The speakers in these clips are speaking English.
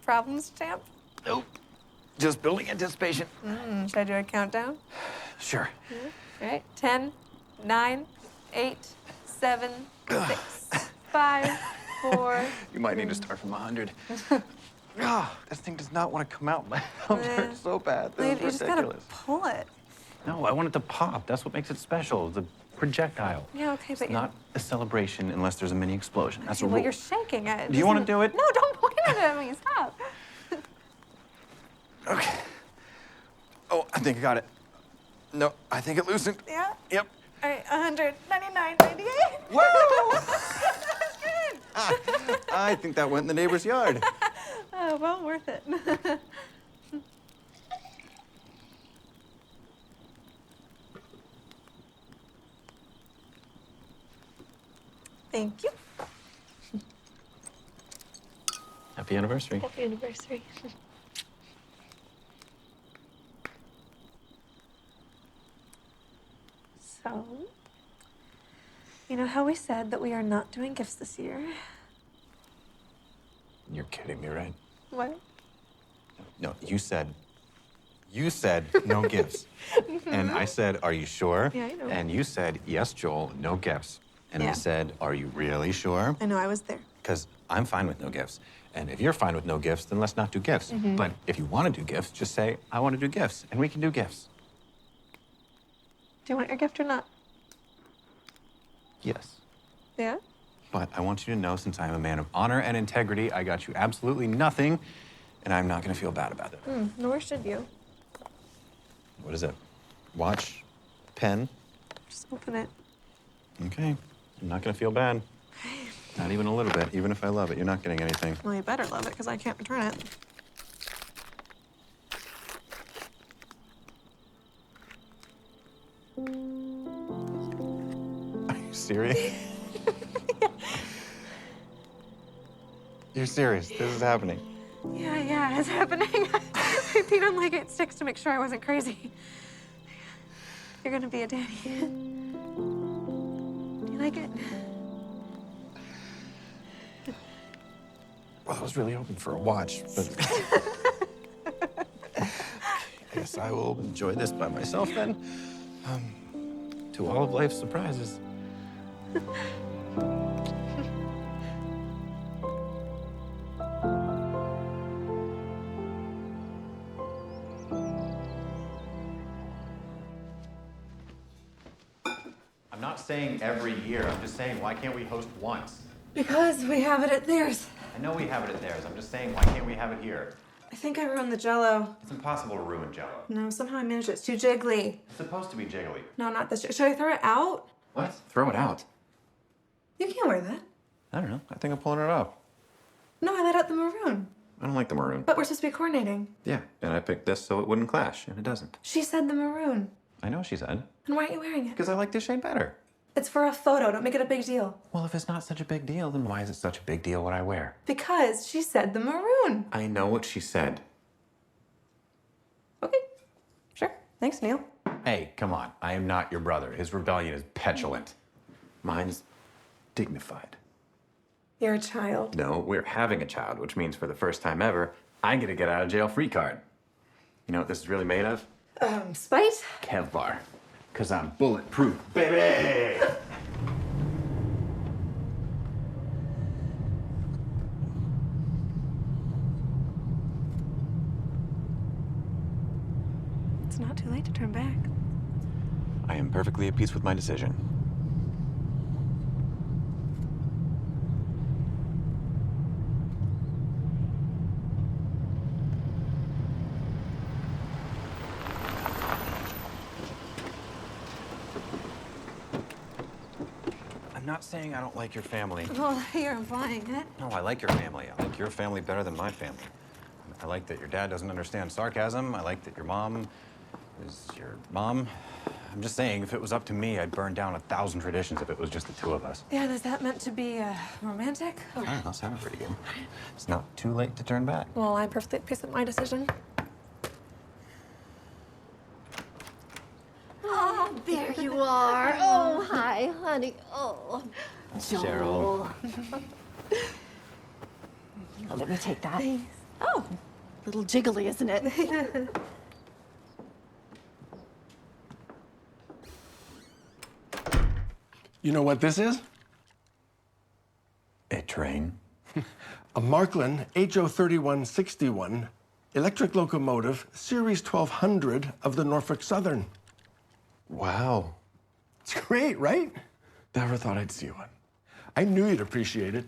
problems, champ? Nope. Just building anticipation. Should I do a countdown? Sure. All right. 10, 9, 8, 7, 6, 5, 4. You might need to start from 100. This thing does not want to come out. My thumbs hurt so bad. This You is just gotta ridiculous. pull it. No, I want it to pop. That's what makes it special. The projectile. Yeah, okay, but It's not a celebration unless there's a mini explosion. That's a well, rule. you're shaking it. Do you want to do it? No, don't point it at me. Stop. Okay. Oh, I think I got it. No, I think it loosened. Yeah? Yep. All right, 199, 98. Woo! That's good. I think that went in the neighbor's yard. Oh, well, worth it. Thank you. Happy anniversary. Happy anniversary. So, you know how we said that we are not doing gifts this year? You're kidding me, right? What? No, you said no gifts. And I said, are you sure? Yeah, I know. And you said, yes, Joel, no gifts. And Yeah. I said, are you really sure? I know, I was there. Because I'm fine with no gifts. And if you're fine with no gifts, then let's not do gifts. But if you want to do gifts, just say, I want to do gifts, and we can do gifts. Do you want your gift or not? Yes. Yeah? But I want you to know, since I am a man of honor and integrity, I got you absolutely nothing, and I'm not going to feel bad about it. Nor should you. What is it? Watch? Pen? Just open it. Okay. I'm not going to feel bad. Not even a little bit. Even if I love it, you're not getting anything. Well, you better love it, because I can't return it. Are you serious? You're serious? This is happening. Yeah, it's happening. I peed on like 8 sticks to make sure I wasn't crazy. You're gonna be a daddy. Do you like it? Well, I was really hoping for a watch, but I guess I will enjoy this by myself then. To all of life's surprises. I'm not saying every year. I'm just saying, why can't we host once? Because we have it at theirs. I know we have it at theirs. I'm just saying, why can't we have it here? I think I ruined the Jell-O. It's impossible to ruin Jell-O. No, somehow I managed it. It's too jiggly. It's supposed to be jiggly. No, not this. Should I throw it out? What? Throw it out. You can't wear that. I don't know. I think I'm pulling it off. No, I let out the maroon. I don't like the maroon. But we're supposed to be coordinating. Yeah, and I picked this so it wouldn't clash, and it doesn't. She said the maroon. I know she said. And why aren't you wearing it? Because I like this shade better. It's for a photo. Don't make it a big deal. Well, if it's not such a big deal, then why is it such a big deal what I wear? Because she said the maroon. I know what she said. Okay. Sure. Thanks, Neil. Hey, come on. I am not your brother. His rebellion is petulant. Mine's dignified. You're a child. No, we're having a child, which means for the first time ever, I get a get out of jail free card. You know what this is really made of? Spite? Kevlar. Because I'm bulletproof, baby! It's not too late to turn back. I am perfectly at peace with my decision. I'm not saying I don't like your family. Well, you're implying it. No, I like your family. I like your family better than my family. I like that your dad doesn't understand sarcasm. I like that your mom is your mom. I'm just saying, if it was up to me, I'd burn down 1,000 traditions if it was just the two of us. Yeah, and is that meant to be romantic? Or... I don't know, sounded pretty good. It's not too late to turn back. Well, I'm perfectly at peace with my decision. Oh, there you are. Oh, hi, honey. Oh, Cheryl. Oh, let me take that. Thanks. Oh, a little jiggly, isn't it? You know what this is? A train? A Markland HO3161 electric locomotive, Series 1200 of the Norfolk Southern. Wow. It's great, right? Never thought I'd see one. I knew you'd appreciate it.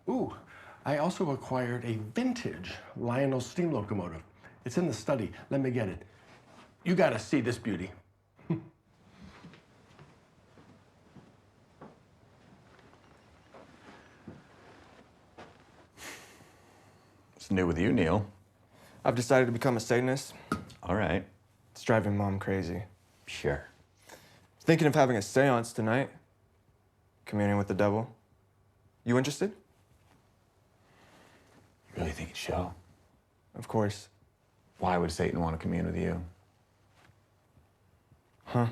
Ooh, I also acquired a vintage Lionel steam locomotive. It's in the study. Let me get it. You gotta see this beauty. What's new with you, Neil? I've decided to become a Satanist. All right. It's driving Mom crazy. Sure. Thinking of having a seance tonight. Communing with the devil. You interested? You really think it's show? Of course. Why would Satan want to commune with you? Huh?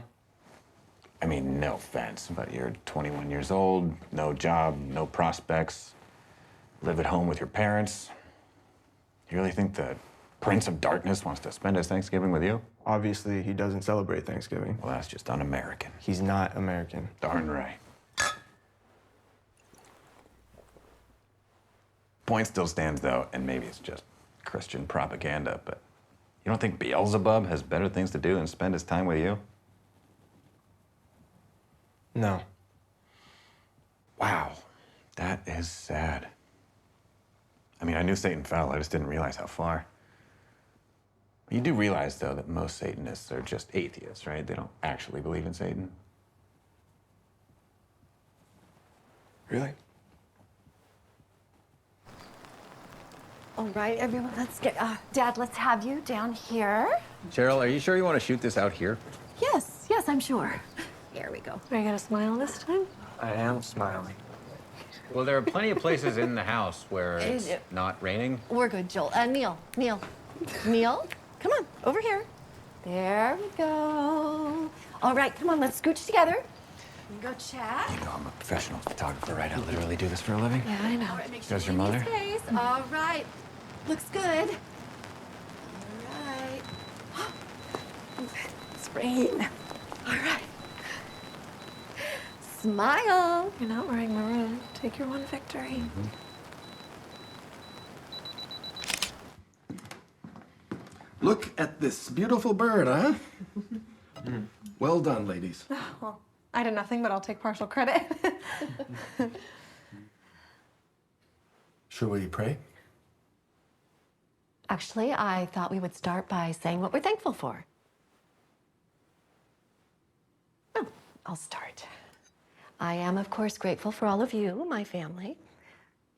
I mean, no offense, but you're 21 years old, no job, no prospects, live at home with your parents. You really think the Prince of Darkness wants to spend his Thanksgiving with you? Obviously, he doesn't celebrate Thanksgiving. Well, that's just un-American. He's not American. Darn right. Point still stands, though, and maybe it's just Christian propaganda, but you don't think Beelzebub has better things to do than spend his time with you? No. Wow, that is sad. I mean, I knew Satan fell, I just didn't realize how far. You do realize, though, that most Satanists are just atheists, right? They don't actually believe in Satan. Really? All right, everyone, let's get, Dad, let's have you down here. Cheryl, are you sure you want to shoot this out here? Yes, I'm sure. Here we go. Are you gonna smile this time? I am smiling. Well, there are plenty of places in the house where it's not raining. We're good, Joel. Neil, come on, over here. There we go. All right, come on, let's scooch together. Go chat. You know I'm a professional photographer, right? I literally do this for a living. Yeah, I know. All right, make There's sure your you mother. Face. All right, looks good. All right. It's rain. All right. Smile. You're not wearing maroon. Take your one victory. Look at this beautiful bird, huh? Well done, ladies. Well, I did nothing, but I'll take partial credit. Shall we pray? Actually, I thought we would start by saying what we're thankful for. Oh, I'll start. I am, of course, grateful for all of you, my family.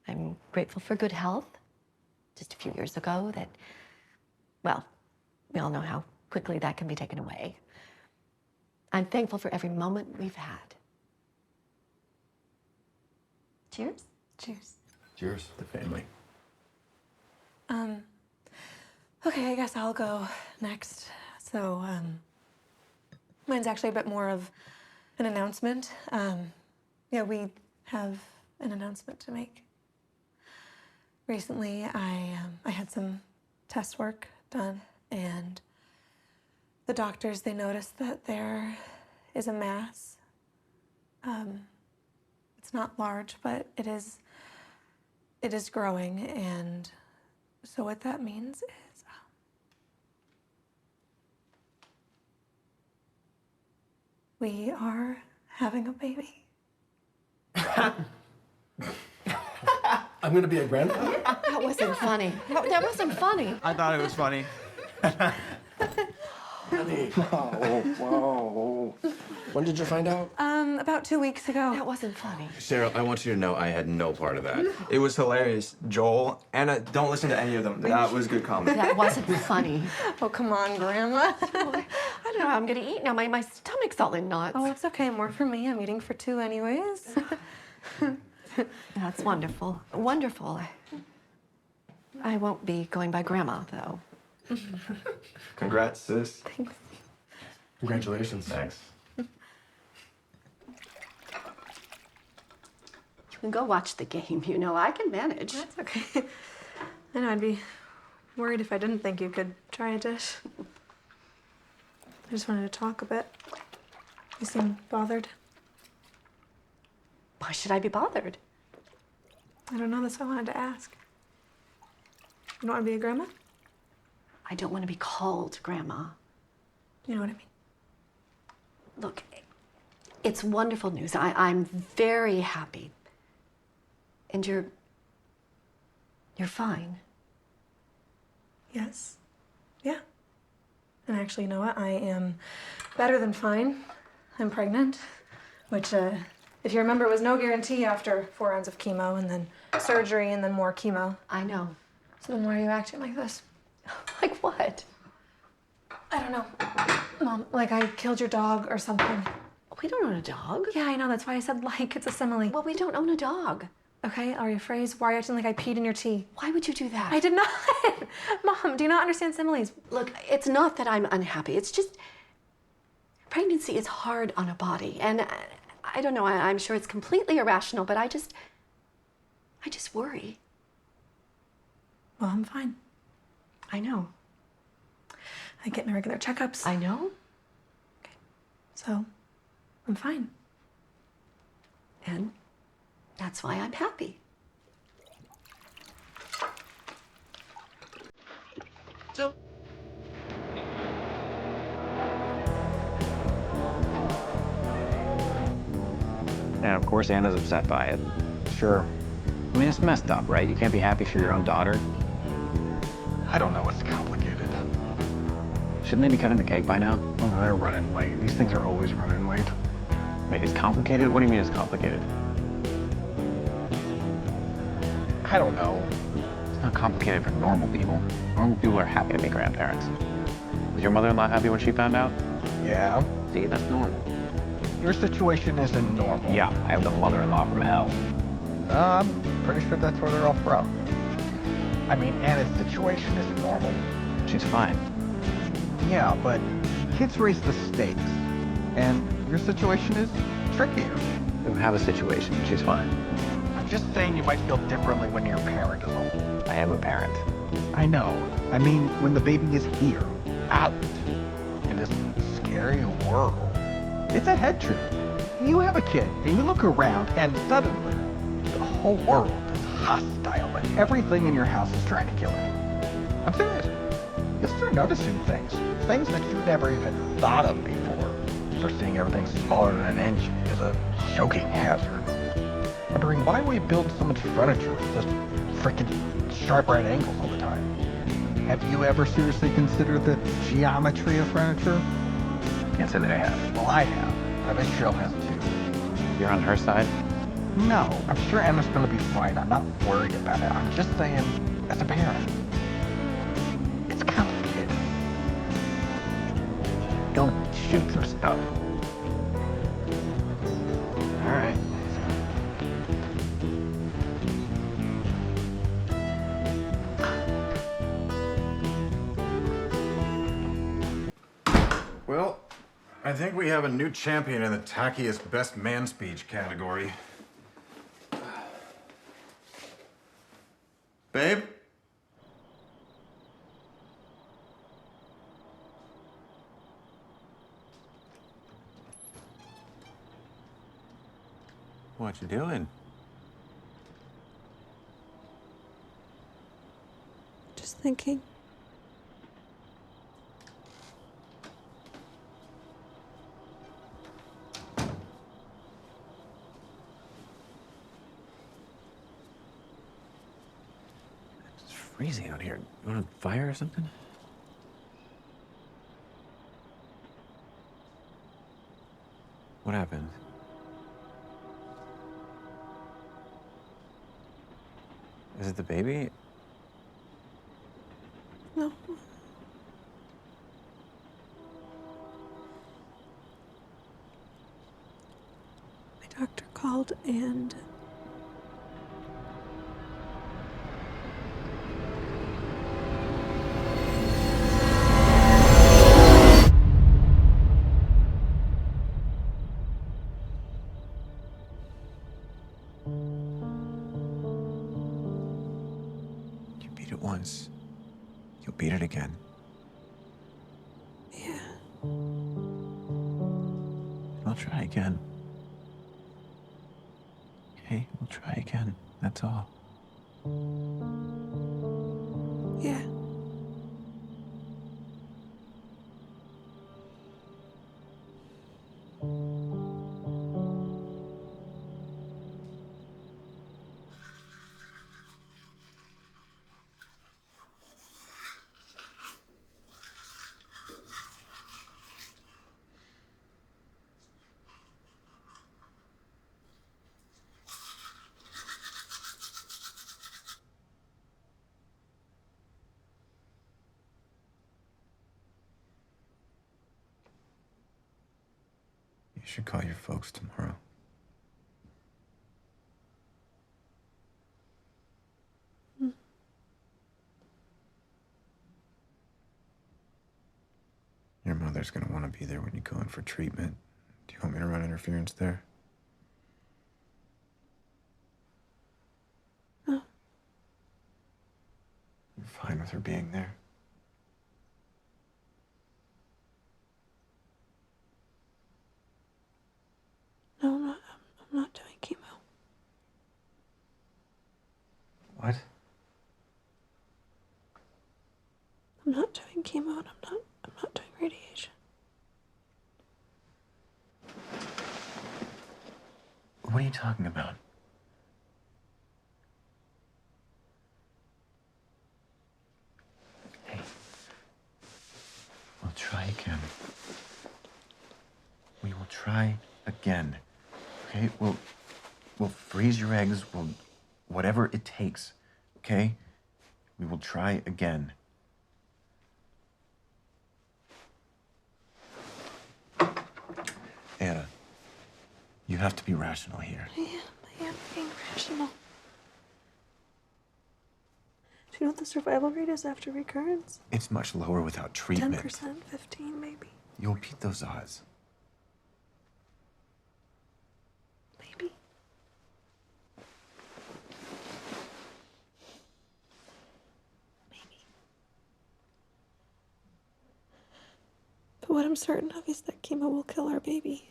I'm grateful for good health. Just a few years ago that, well, we all know how quickly that can be taken away. I'm thankful for every moment we've had. Cheers. Cheers. Cheers. The family. Okay, I guess I'll go next. So, mine's actually a bit more of an announcement. Yeah, we have an announcement to make. Recently, I had some test work done, and the doctors, they noticed that there is a mass. It's not large, but it is growing, and so what that means is we are having a baby. I'm gonna be a grandpa? That wasn't funny. That wasn't funny. I thought it was funny. Whoa. When did you find out? About 2 weeks ago. That wasn't funny. Cheryl, I want you to know I had no part of that. It was hilarious. Joel, Anna, don't listen to any of them. That was good comedy. That wasn't funny. Oh, come on, Grandma. I don't know how I'm gonna eat now. My stomach's all in knots. Oh, it's okay. More for me. I'm eating for 2 anyways. That's wonderful. Wonderful. I won't be going by Grandma, though. Congrats, sis. Thanks. Congratulations. Thanks. You can go watch the game. You know, I can manage. That's okay. I know, I'd be worried if I didn't think you could try a dish. I just wanted to talk a bit. You seem bothered. Why should I be bothered? I don't know, that's why I wanted to ask. You don't want to be a grandma? I don't want to be called Grandma. You know what I mean? Look, it's wonderful news. I'm very happy. And you're fine. Yes. Yeah. And actually, you know what? I am better than fine. I'm pregnant, which, if you remember, was no guarantee after 4 rounds of chemo and then surgery and then more chemo. I know. So then why are you acting like this? Like what? I don't know. Mom, like I killed your dog or something. We don't own a dog. Yeah, I know. That's why I said like. It's a simile. Well, we don't own a dog. Okay, are you phrase? Why are you acting like I peed in your tea? Why would you do that? I did not. Mom, do you not understand similes? Look, it's not that I'm unhappy. It's just pregnancy is hard on a body. And I don't know, I'm sure it's completely irrational, but I just worry. Well, I'm fine. I know. I get my regular checkups. I know. So, I'm fine. And that's why I'm happy. So, and of course, Anna's upset by it. Sure. I mean, it's messed up, right? You can't be happy for your own daughter. I don't know. It's complicated. Shouldn't they be cutting the cake by now? Oh, they're running late. These things are always running late. Wait, it's complicated? What do you mean it's complicated? I don't know. It's not complicated for normal people. Normal people are happy to be grandparents. Was your mother-in-law happy when she found out? Yeah. See, that's normal. Your situation isn't normal. Yeah, I have the mother-in-law from hell. I'm pretty sure that's where they're all from. I mean, Anna's situation isn't normal. She's fine. Yeah, but kids raise the stakes. And your situation is trickier. We have a situation. She's fine. I'm just saying you might feel differently when your parent is old. I am a parent. I know. I mean, when the baby is here, out, in this scary world. It's a head trip. You have a kid, and you look around, and suddenly, the whole world is hostile, and everything in your house is trying to kill it. I'm serious. You'll start noticing things that you never even thought of before. Start seeing everything smaller than an inch as a choking hazard. Wondering why we build so much furniture with such frickin' sharp right angles all the time. Have you ever seriously considered the geometry of furniture? Can't say that I have. Well, I have. I bet Cheryl has too. You're on her side? No, I'm sure Anna's gonna be fine. I'm not worried about it. I'm just saying, as a parent, it's complicated. Don't shoot some stuff. All right. Well, I think we have a new champion in the tackiest best man speech category. Babe? What you doing? Just thinking. It's freezing out here. You want a fire or something? What happened? Is it the baby? No. My doctor called and You beat it 1-0. We'll try again. Okay, we'll try again. That's all. Yeah. You should call your folks tomorrow. Your mother's gonna want to be there when you go in for treatment. Do you want me to run interference there? No. You're fine with her being there? No, I'm not doing chemo. What? I'm not doing chemo and I'm not doing radiation. What are you talking about? Hey, we'll try again. We will try again. Okay? We'll freeze your eggs. We'll whatever it takes. Okay? We will try again. Anna, you have to be rational here. I am being rational. Do you know what the survival rate is after recurrence? It's much lower without treatment. 10%, 15 maybe. You'll beat those odds. Maybe. Maybe. But what I'm certain of is that chemo will kill our baby.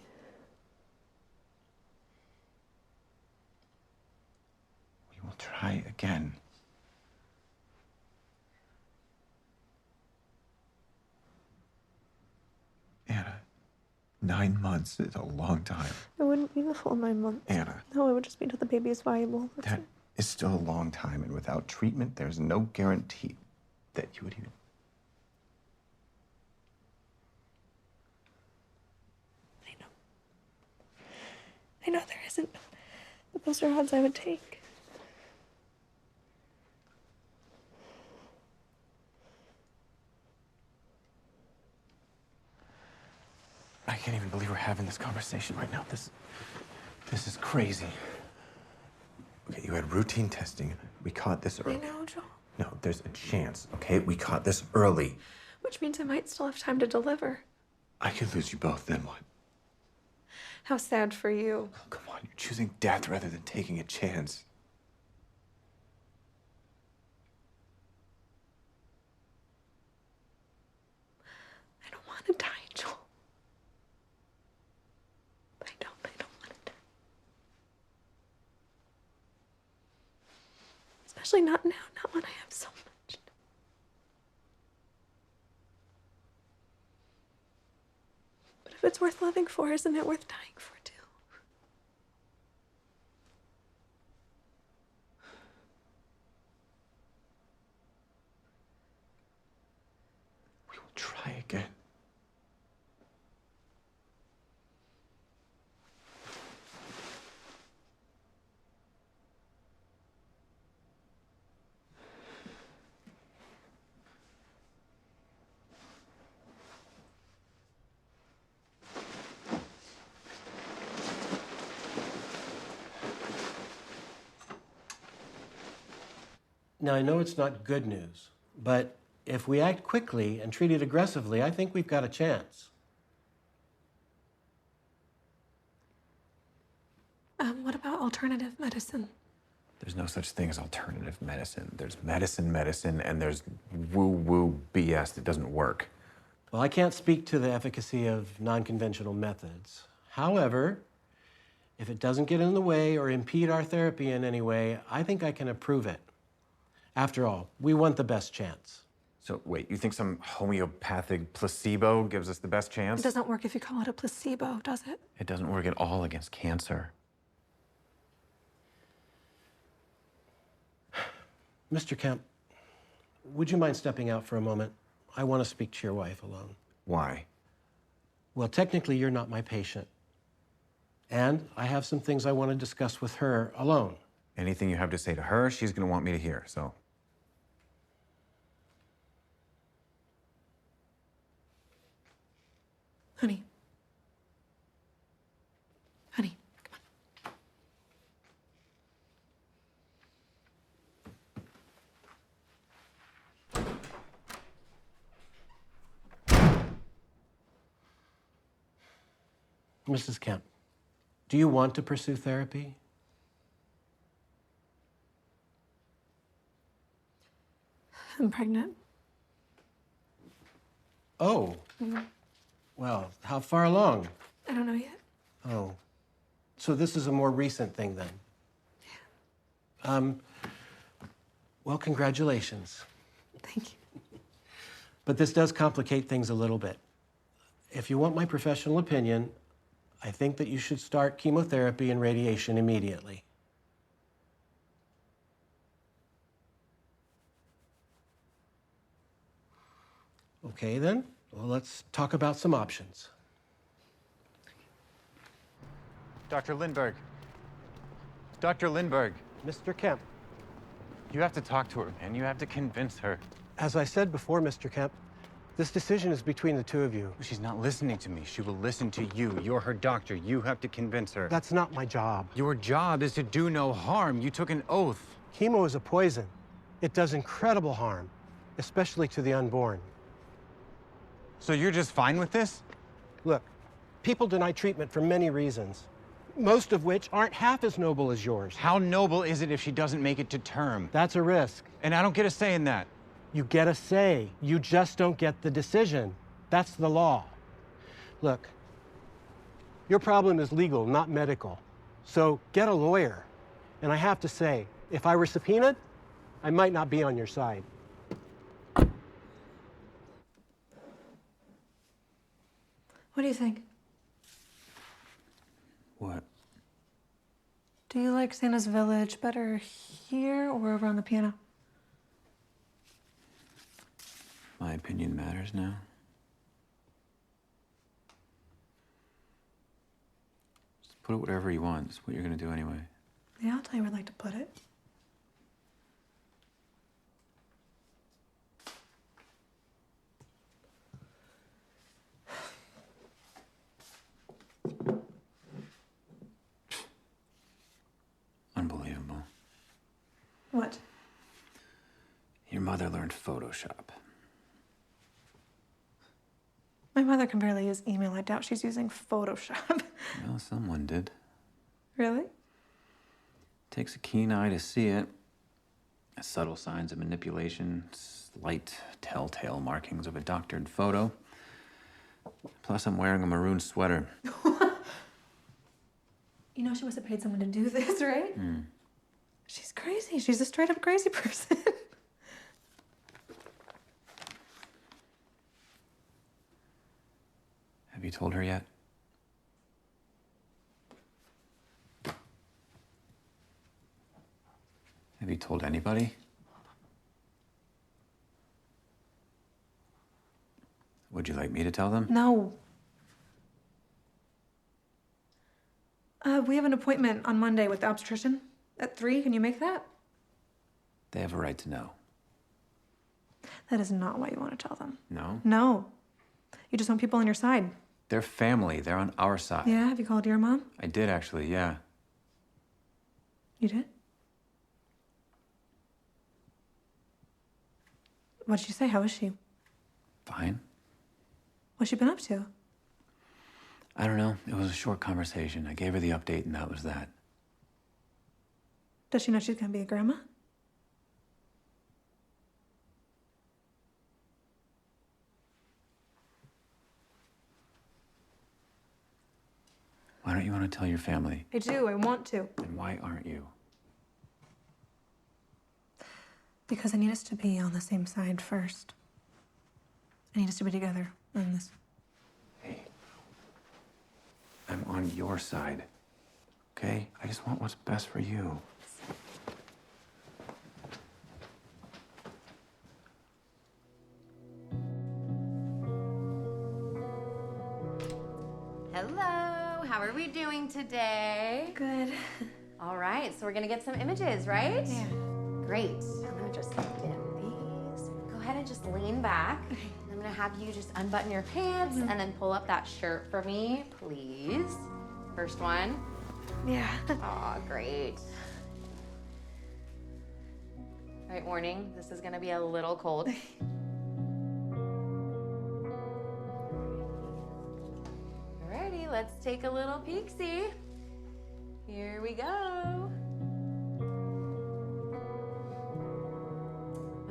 We will try again. Anna, 9 months is a long time. It wouldn't be the full 9 months. Anna, No, it would just be until the baby is viable. That's that it. is still a long time, and without treatment, there's no guarantee that you would even. I know there isn't, but those are odds I would take. I can't even believe we're having this conversation right now. This is crazy. Okay, you had routine testing. We caught this early. I know, Joel. No, there's a chance, okay? We caught this early. Which means I might still have time to deliver. I could lose you both, then what? How sad for you. Oh, come on, you're choosing death rather than taking a chance. I don't want to die, Joel. I don't want to die. Especially not now, not when I have so much. But if it's worth living for, isn't it worth dying for too? We will try again. Now, I know it's not good news, but if we act quickly and treat it aggressively, I think we've got a chance. What about alternative medicine? There's no such thing as alternative medicine. There's medicine, and there's woo-woo BS that doesn't work. Well, I can't speak to the efficacy of non-conventional methods. However, if it doesn't get in the way or impede our therapy in any way, I think I can approve it. After all, we want the best chance. So wait, you think some homeopathic placebo gives us the best chance? It doesn't work if you call it a placebo, does it? It doesn't work at all against cancer. Mr. Kemp, would you mind stepping out for a moment? I want to speak to your wife alone. Why? Well, technically, you're not my patient. And I have some things I want to discuss with her alone. Anything you have to say to her, she's gonna want me to hear, so. Honey. Honey, come Mrs. Kemp, do you want to pursue therapy? on. I'm pregnant. Oh. Well, how far along? I don't know yet. Oh. So this is a more recent thing then? Yeah. Well, congratulations. Thank you. But this does complicate things a little bit. If you want my professional opinion, I think that you should start chemotherapy and radiation immediately. Okay, then. Well, let's talk about some options. Dr. Lindbergh. Dr. Lindbergh. Mr. Kemp, You have to talk to her, man. You have to convince her. as I said before, Mr. Kemp, this decision is between the two of you. She's not listening to me. She will listen to you. You're her doctor. You have to convince her. That's not my job. Your job is to do no harm. You took an oath. Chemo is a poison. It does incredible harm, especially to the unborn. So you're just fine with this? Look, people deny treatment for many reasons, most of which aren't half as noble as yours. How noble is it if she doesn't make it to term? That's a risk. And I don't get a say in that. You get a say. You just don't get the decision. That's the law. Look, your problem is legal, not medical. So get a lawyer. And I have to say, if I were subpoenaed, I might not be on your side. What do you think? What? Do you like Santa's Village better here or over on the piano? My opinion matters now. Just put it whatever you want. It's what you're gonna do anyway. Yeah, I'll tell you where I'd like to put it. Unbelievable. What? Your mother learned Photoshop. My mother can barely use email. I doubt she's using Photoshop. Well, someone did. Really? Takes a keen eye to see it. Subtle signs of manipulation, slight telltale markings of a doctored photo. Plus, I'm wearing a maroon sweater. You know she must have paid someone to do this, right? She's crazy. She's a straight up crazy person. Have you told her yet? Have you told anybody? Would you like me to tell them? No. We have an appointment on Monday with the obstetrician at 3. Can you make that? They have a right to know. That is not why you want to tell them. No? No. You just want people on your side. They're family. They're on our side. Yeah, have you called your mom? I did actually, yeah. You did? What'd she say? How is she? Fine. What's she been up to? I don't know. It was a short conversation. I gave her the update and that was that. Does she know she's gonna be a grandma? don't you want to tell your family? I do, I want to. And why aren't you? Because I need us to be on the same side first. I need us to be together on this. Hey, I'm on your side, okay? I just want what's best for you. Hello, how are we doing today? Good. All right, so we're gonna get some images, right? Yeah. Great. I'm gonna just get these. Go ahead and just lean back. I'm gonna have you just unbutton your pants and then pull up that shirt for me, please. First one. Yeah. Aw, great. All right, warning, this is gonna be a little cold. Alrighty, let's take a little peek-see. Here we go.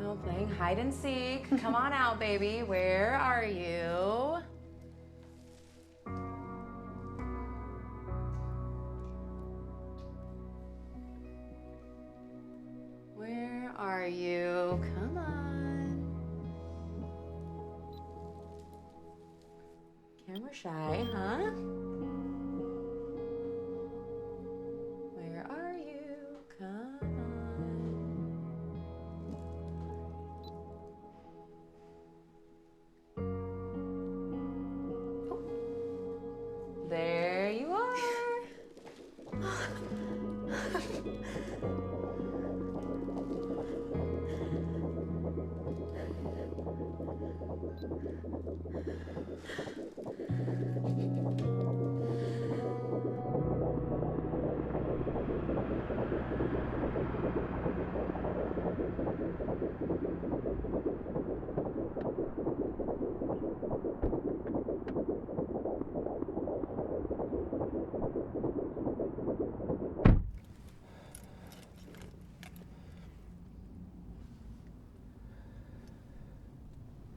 Oh, playing hide and seek. Come on out, baby. Where are you? Where are you? Come on. Camera shy, huh? Where are you? Come on. Oh. There you are.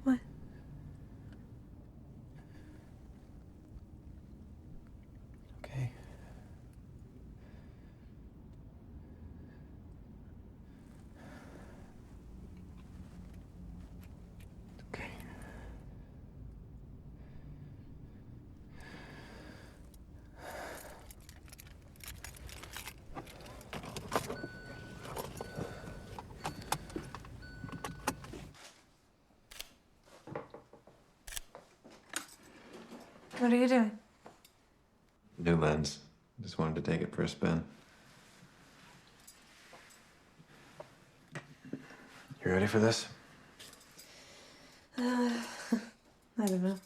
What? Okay. Okay. What are you doing? New lens. Just wanted to take it for a spin. You ready for this? I don't know.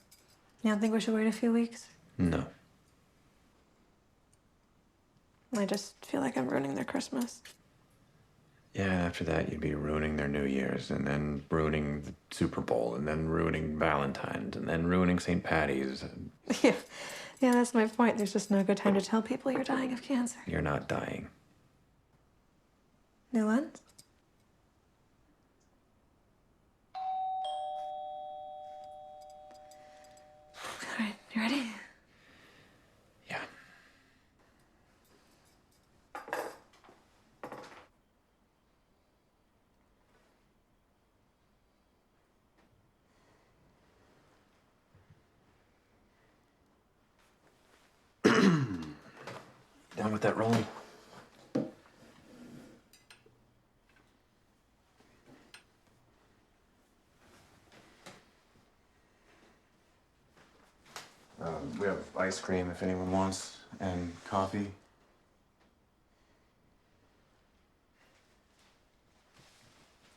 You don't think we should wait a few weeks? No. I just feel like I'm ruining their Christmas. Yeah, after that, you'd be ruining their New Year's, and then ruining the Super Bowl, and then ruining Valentine's, and then ruining St. Patty's. Yeah. Yeah, that's my point. There's just no good time to tell people you're dying of cancer. You're not dying. New lens? All right, you ready? Yeah. Done with that rolling? We have ice cream if anyone wants, and coffee.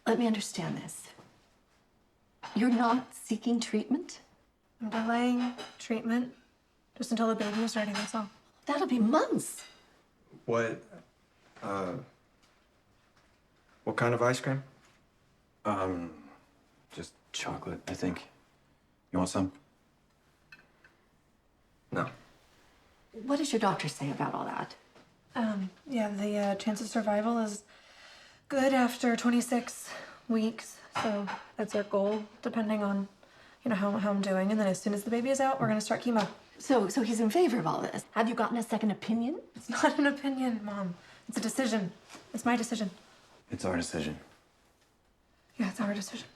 Let me understand this. You're not seeking treatment? I'm delaying treatment just until the baby is ready, that's all. That'll be months. What kind of ice cream? Just chocolate, I think. You want some? No. What does your doctor say about all that? Yeah, the chance of survival is good after 26 weeks. So that's our goal, depending on you know, how I'm doing. And then as soon as the baby is out, we're gonna start chemo. So he's in favor of all this. Have you gotten a second opinion? It's not an opinion, Mom. It's a decision. It's my decision. It's our decision. Yeah, it's our decision.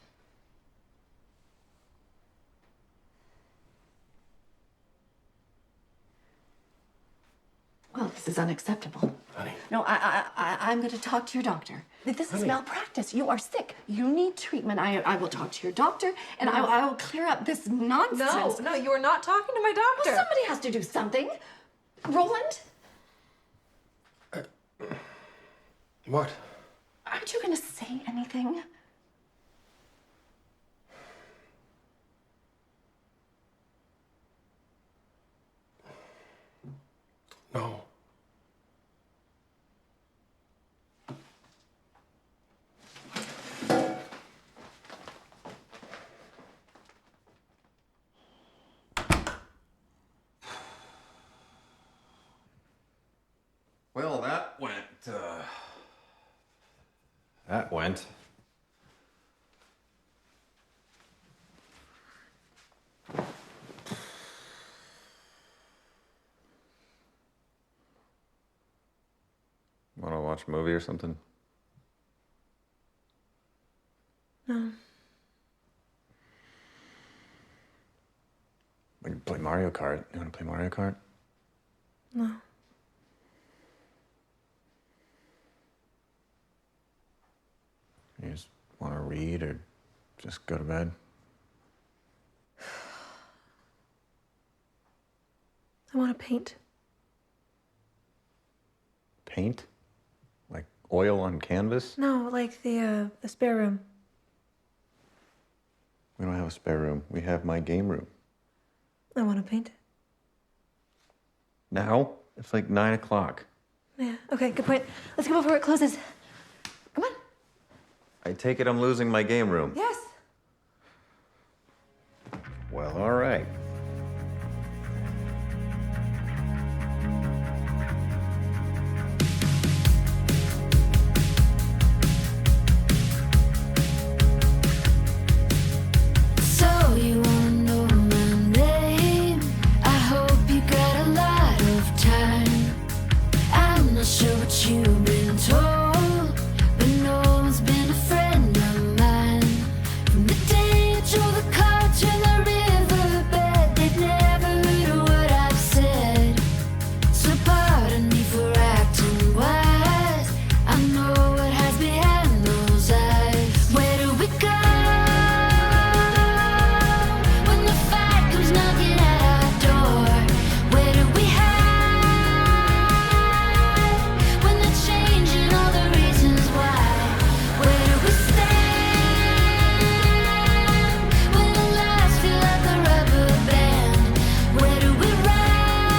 Well, this is unacceptable. Honey. No, I'm going to talk to your doctor. This is malpractice. You are sick. You need treatment. I will talk to your doctor, and I will clear up this nonsense. No, you are not talking to my doctor. Well, somebody has to do something. Roland? What? Aren't you going to say anything? No. Well, that went. Want to watch a movie or something? No. We can play Mario Kart. You want to play Mario Kart? No. You just want to read or just go to bed? I want to paint. Paint? Like oil on canvas? No, like the spare room. We don't have a spare room. We have my game room. I want to paint it. Now? It's like 9 o'clock. Yeah. Okay. Good point. Let's go before it closes. Come on. I take it I'm losing my game room. Yes. Well, all right. So you wanna know my name? I hope you got a lot of time. I'm not sure what you've been told, but no one's been a friend of mine. From the day I drove the car to the riverbed, they've never heard what I've said. So pardon me for acting wise. I know what hides behind those eyes. Where do we go when the fight comes knocking at our door? Where do we hide when they're changing all the reasons why? Where do we stand when the lies feel like a rubber band? Where do we run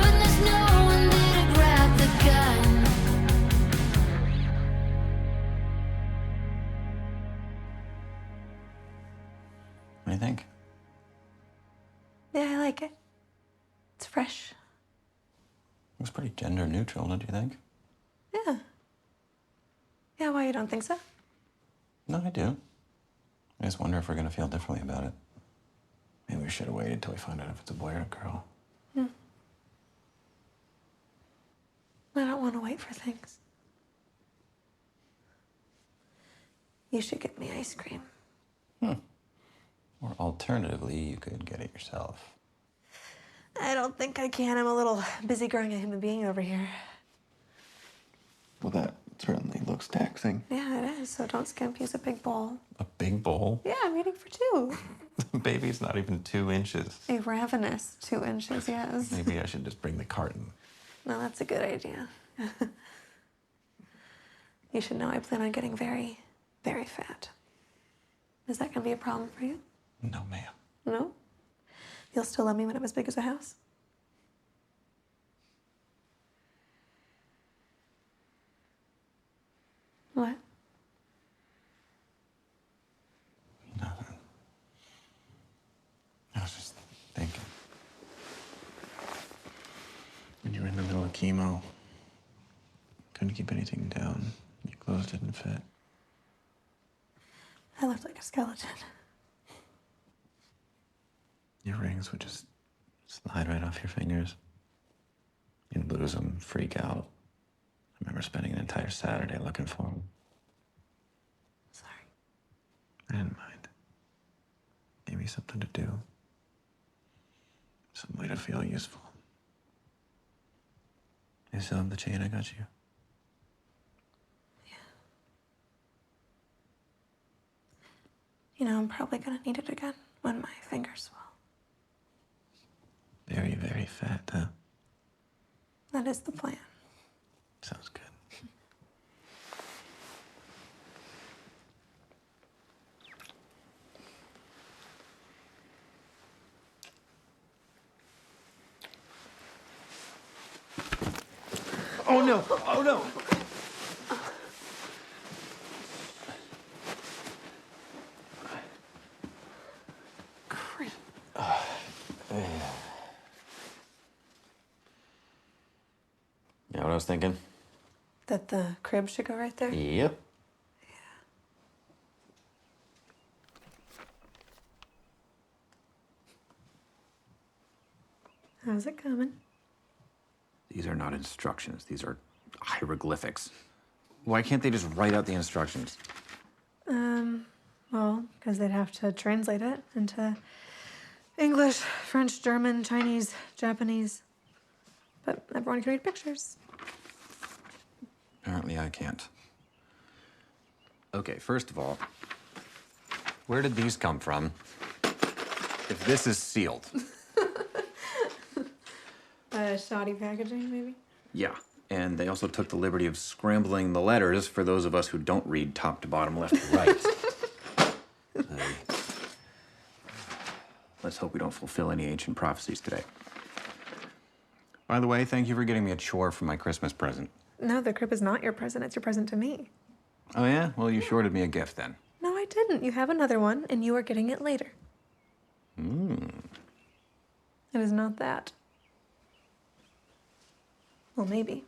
when there's no one there to grab the gun? What do you think? Yeah, I like it. It's fresh. It was pretty gender neutral, don't you think? Yeah. Yeah. Why you don't think so? No, I do. I just wonder if we're gonna feel differently about it. Maybe we should have waited till we find out if it's a boy or a girl. I don't want to wait for things. You should get me ice cream. Or alternatively, you could get it yourself. I don't think I can. I'm a little busy growing a human being over here. Well, that certainly looks taxing. Yeah, it is. So don't skimp. Use a big bowl. A big bowl? Yeah, I'm eating for two. The baby's not even 2 inches. A ravenous 2 inches, yes. Maybe I should just bring the carton. No, that's a good idea. You should know I plan on getting very, very fat. Is that going to be a problem for you? No, ma'am. No? You'll still love me when I'm as big as a house? What? Nothing. I was just thinking. When you were in the middle of chemo, couldn't keep anything down. Your clothes didn't fit. I look looked like a skeleton. Your rings would just slide right off your fingers. You'd lose them, freak out. I remember spending an entire Saturday looking for them. Sorry. I didn't mind. Gave me something to do. Some way to feel useful. You still have the chain I got you? You know, I'm probably gonna need it again when my fingers swell. Very, very fat, huh? That is the plan. Sounds good. Oh no! Oh no! Chris. You know what I was thinking? That the crib should go right there? Yep. How's it coming? These are not instructions. These are hieroglyphics. Why can't they just write out the instructions? Well, because they'd have to translate it into English, French, German, Chinese, Japanese. But everyone can read pictures. Apparently I can't. Okay, first of all, where did these come from? If this is sealed. Shoddy packaging, maybe? Yeah, and they also took the liberty of scrambling the letters for those of us who don't read top to bottom, left to right. Let's hope we don't fulfill any ancient prophecies today. By the way, thank you for getting me a chore for my Christmas present. No, the crib is not your present. It's your present to me. Oh, yeah? Well, you shorted me a gift then. No, I didn't. You have another one, and you are getting it later. It is not that. Well, maybe.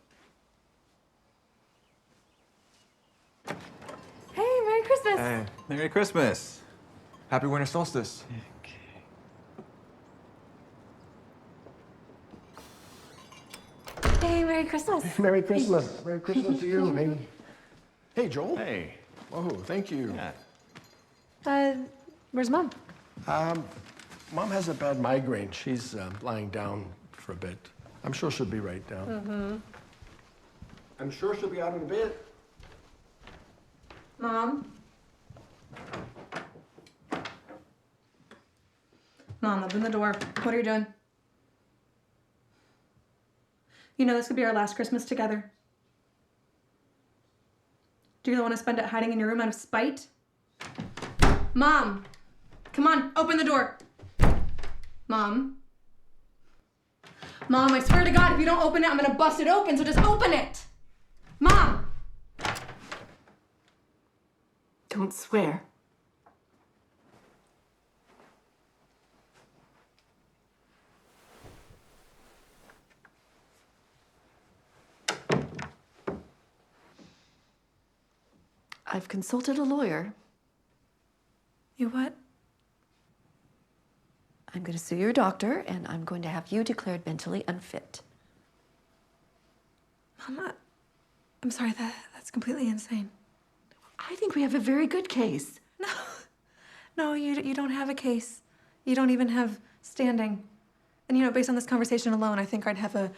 Hey, Merry Christmas! Hey, Merry Christmas! happy winter solstice. Hey, Merry Christmas! Merry Christmas. Merry Christmas to you. Hey. Hey, Joel. Hey. Oh, thank you. Yeah. Where's Mom? Mom has a bad migraine. She's lying down for a bit. I'm sure she'll be right down. I'm sure she'll be out in a bit. Mom? Mom, open the door. What are you doing? You know this could be our last Christmas together. Do you want to spend it hiding in your room out of spite? Mom! Come on, open the door. Mom? Mom, I swear to God, if you don't open it, I'm gonna bust it open, so just open it! Mom! Don't swear. I've consulted a lawyer. You what? I'm going to sue your doctor, and I'm going to have you declared mentally unfit. Mom, I'm sorry, that's completely insane. I think we have a very good case. No, you don't have a case. You don't even have standing. And you know, based on this conversation alone, I think I'd have a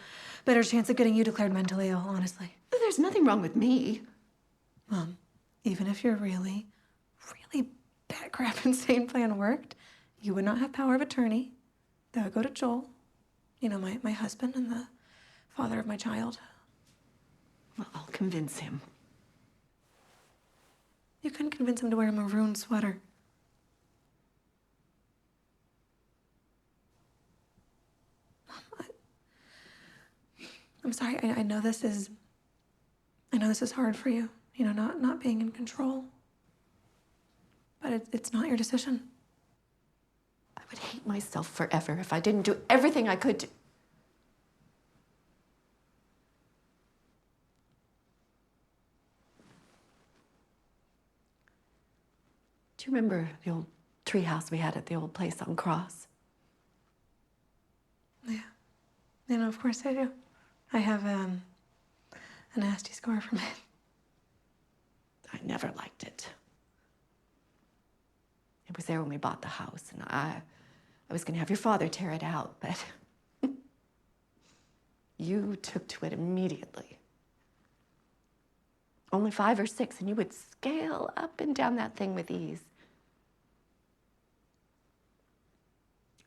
better chance of getting you declared mentally ill, honestly. There's nothing wrong with me. Mom, even if your really, really bad crap insane plan worked, you would not have power of attorney. That would go to Joel, you know, my husband and the father of my child. Well, I'll convince him. You couldn't convince him to wear a maroon sweater. Mom, I'm sorry. I know this is hard for you. You know, not being in control. But it's not your decision. I would hate myself forever if I didn't do everything I could to. Do you you remember the old tree house we had at the old place on Cross? Yeah. You know, of course I do. I have a nasty scar from it. I never liked it. It was there when we bought the house, and I was gonna have your father tear it out, but you took to it immediately. Only 5 or 6, and you would scale up and down that thing with ease.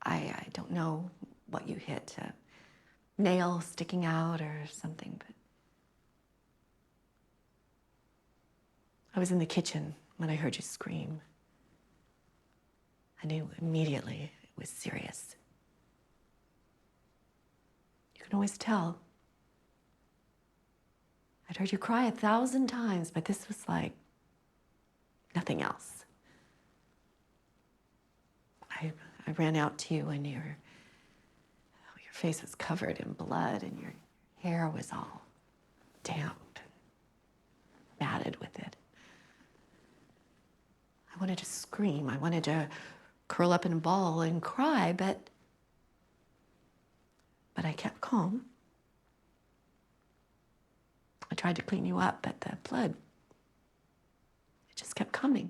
I don't know what you hit, a nail sticking out or something, but I was in the kitchen when I heard you scream. I knew immediately it was serious. You can always tell. I'd heard you cry 1,000 times, but this was like nothing else. I ran out to you, and your face was covered in blood, and your hair was all damp and matted with it. I wanted to scream. I wanted to curl up in a ball and cry, but I kept calm. I tried to clean you up, but the blood, it just kept coming.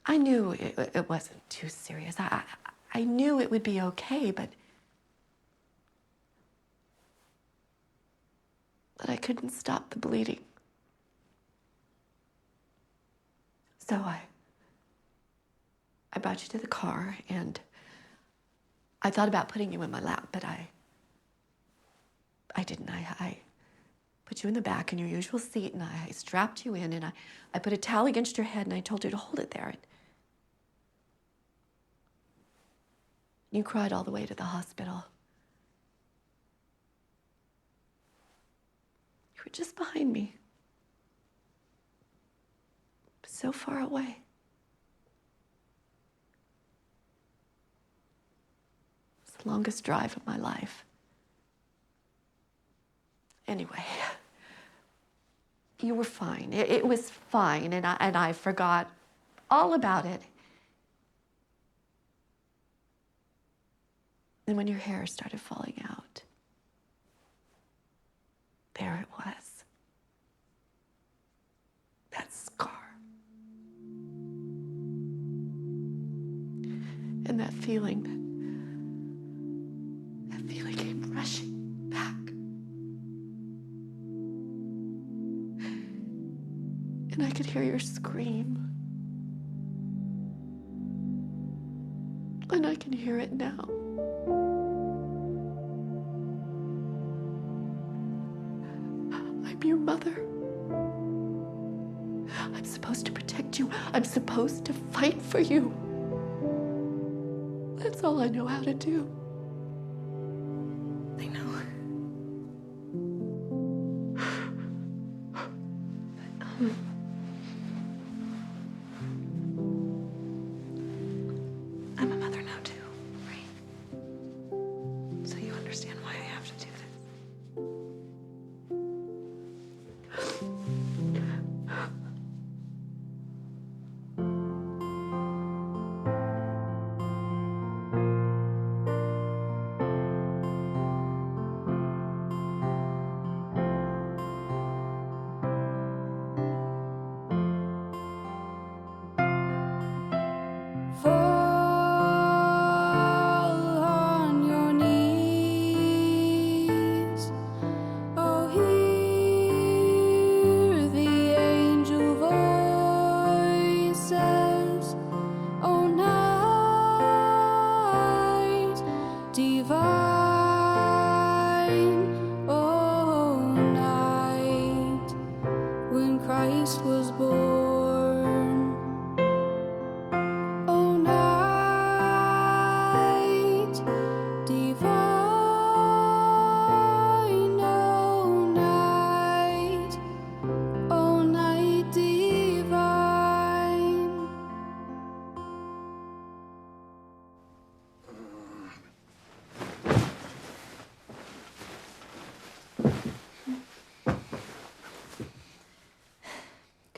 I knew it wasn't too serious. I knew it would be okay, but I couldn't stop the bleeding. So I brought you to the car, and I thought about putting you in my lap, but I didn't. I put you in the back in your usual seat, and I strapped you in, and I put a towel against your head, and I told you to hold it there. And you cried all the way to the hospital. You were just behind me, so far away. It's the longest drive of my life. Anyway, you were fine. It was fine, and I forgot all about it. And when your hair started falling out, there it was. That scar. And that feeling came rushing back. And I could hear your scream. And I can hear it now. I'm your mother. I'm supposed to protect you. I'm supposed to fight for you. That's all I know how to do. I know. I'm a mother now too, right? So you understand why I have to do this.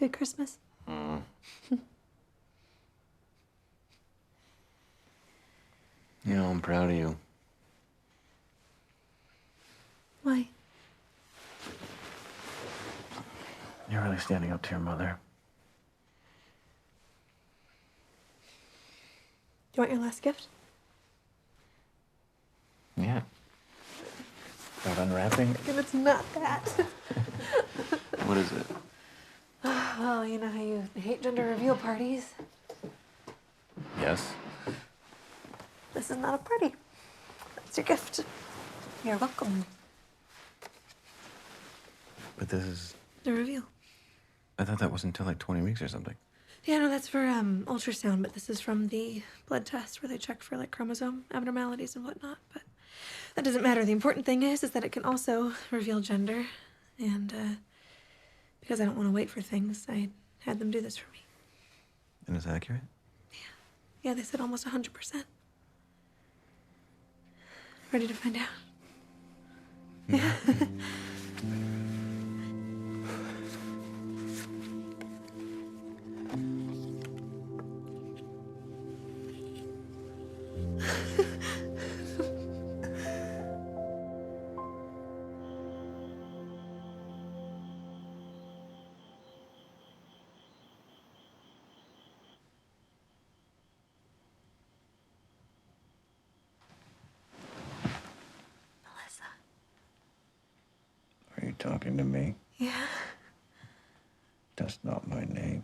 good Christmas? You know, I'm proud of you. Why? You're really standing up to your mother. Do you want your last gift? Yeah. Without unwrapping? If it's not that. What is it? Well, you know how you hate gender reveal parties. Yes. This is not a party. That's your gift. You're welcome. But this is... The reveal. I thought that was until like 20 weeks or something. Yeah, no, that's for ultrasound, but this is from the blood test where they check for like chromosome abnormalities and whatnot. But that doesn't matter. The important thing is that it can also reveal gender. And because I don't want to wait for things, I had them do this for me. And it's accurate? Yeah, they said almost 100%. Ready to find out? Yeah. Are you talking to me? Yeah, That's not my name.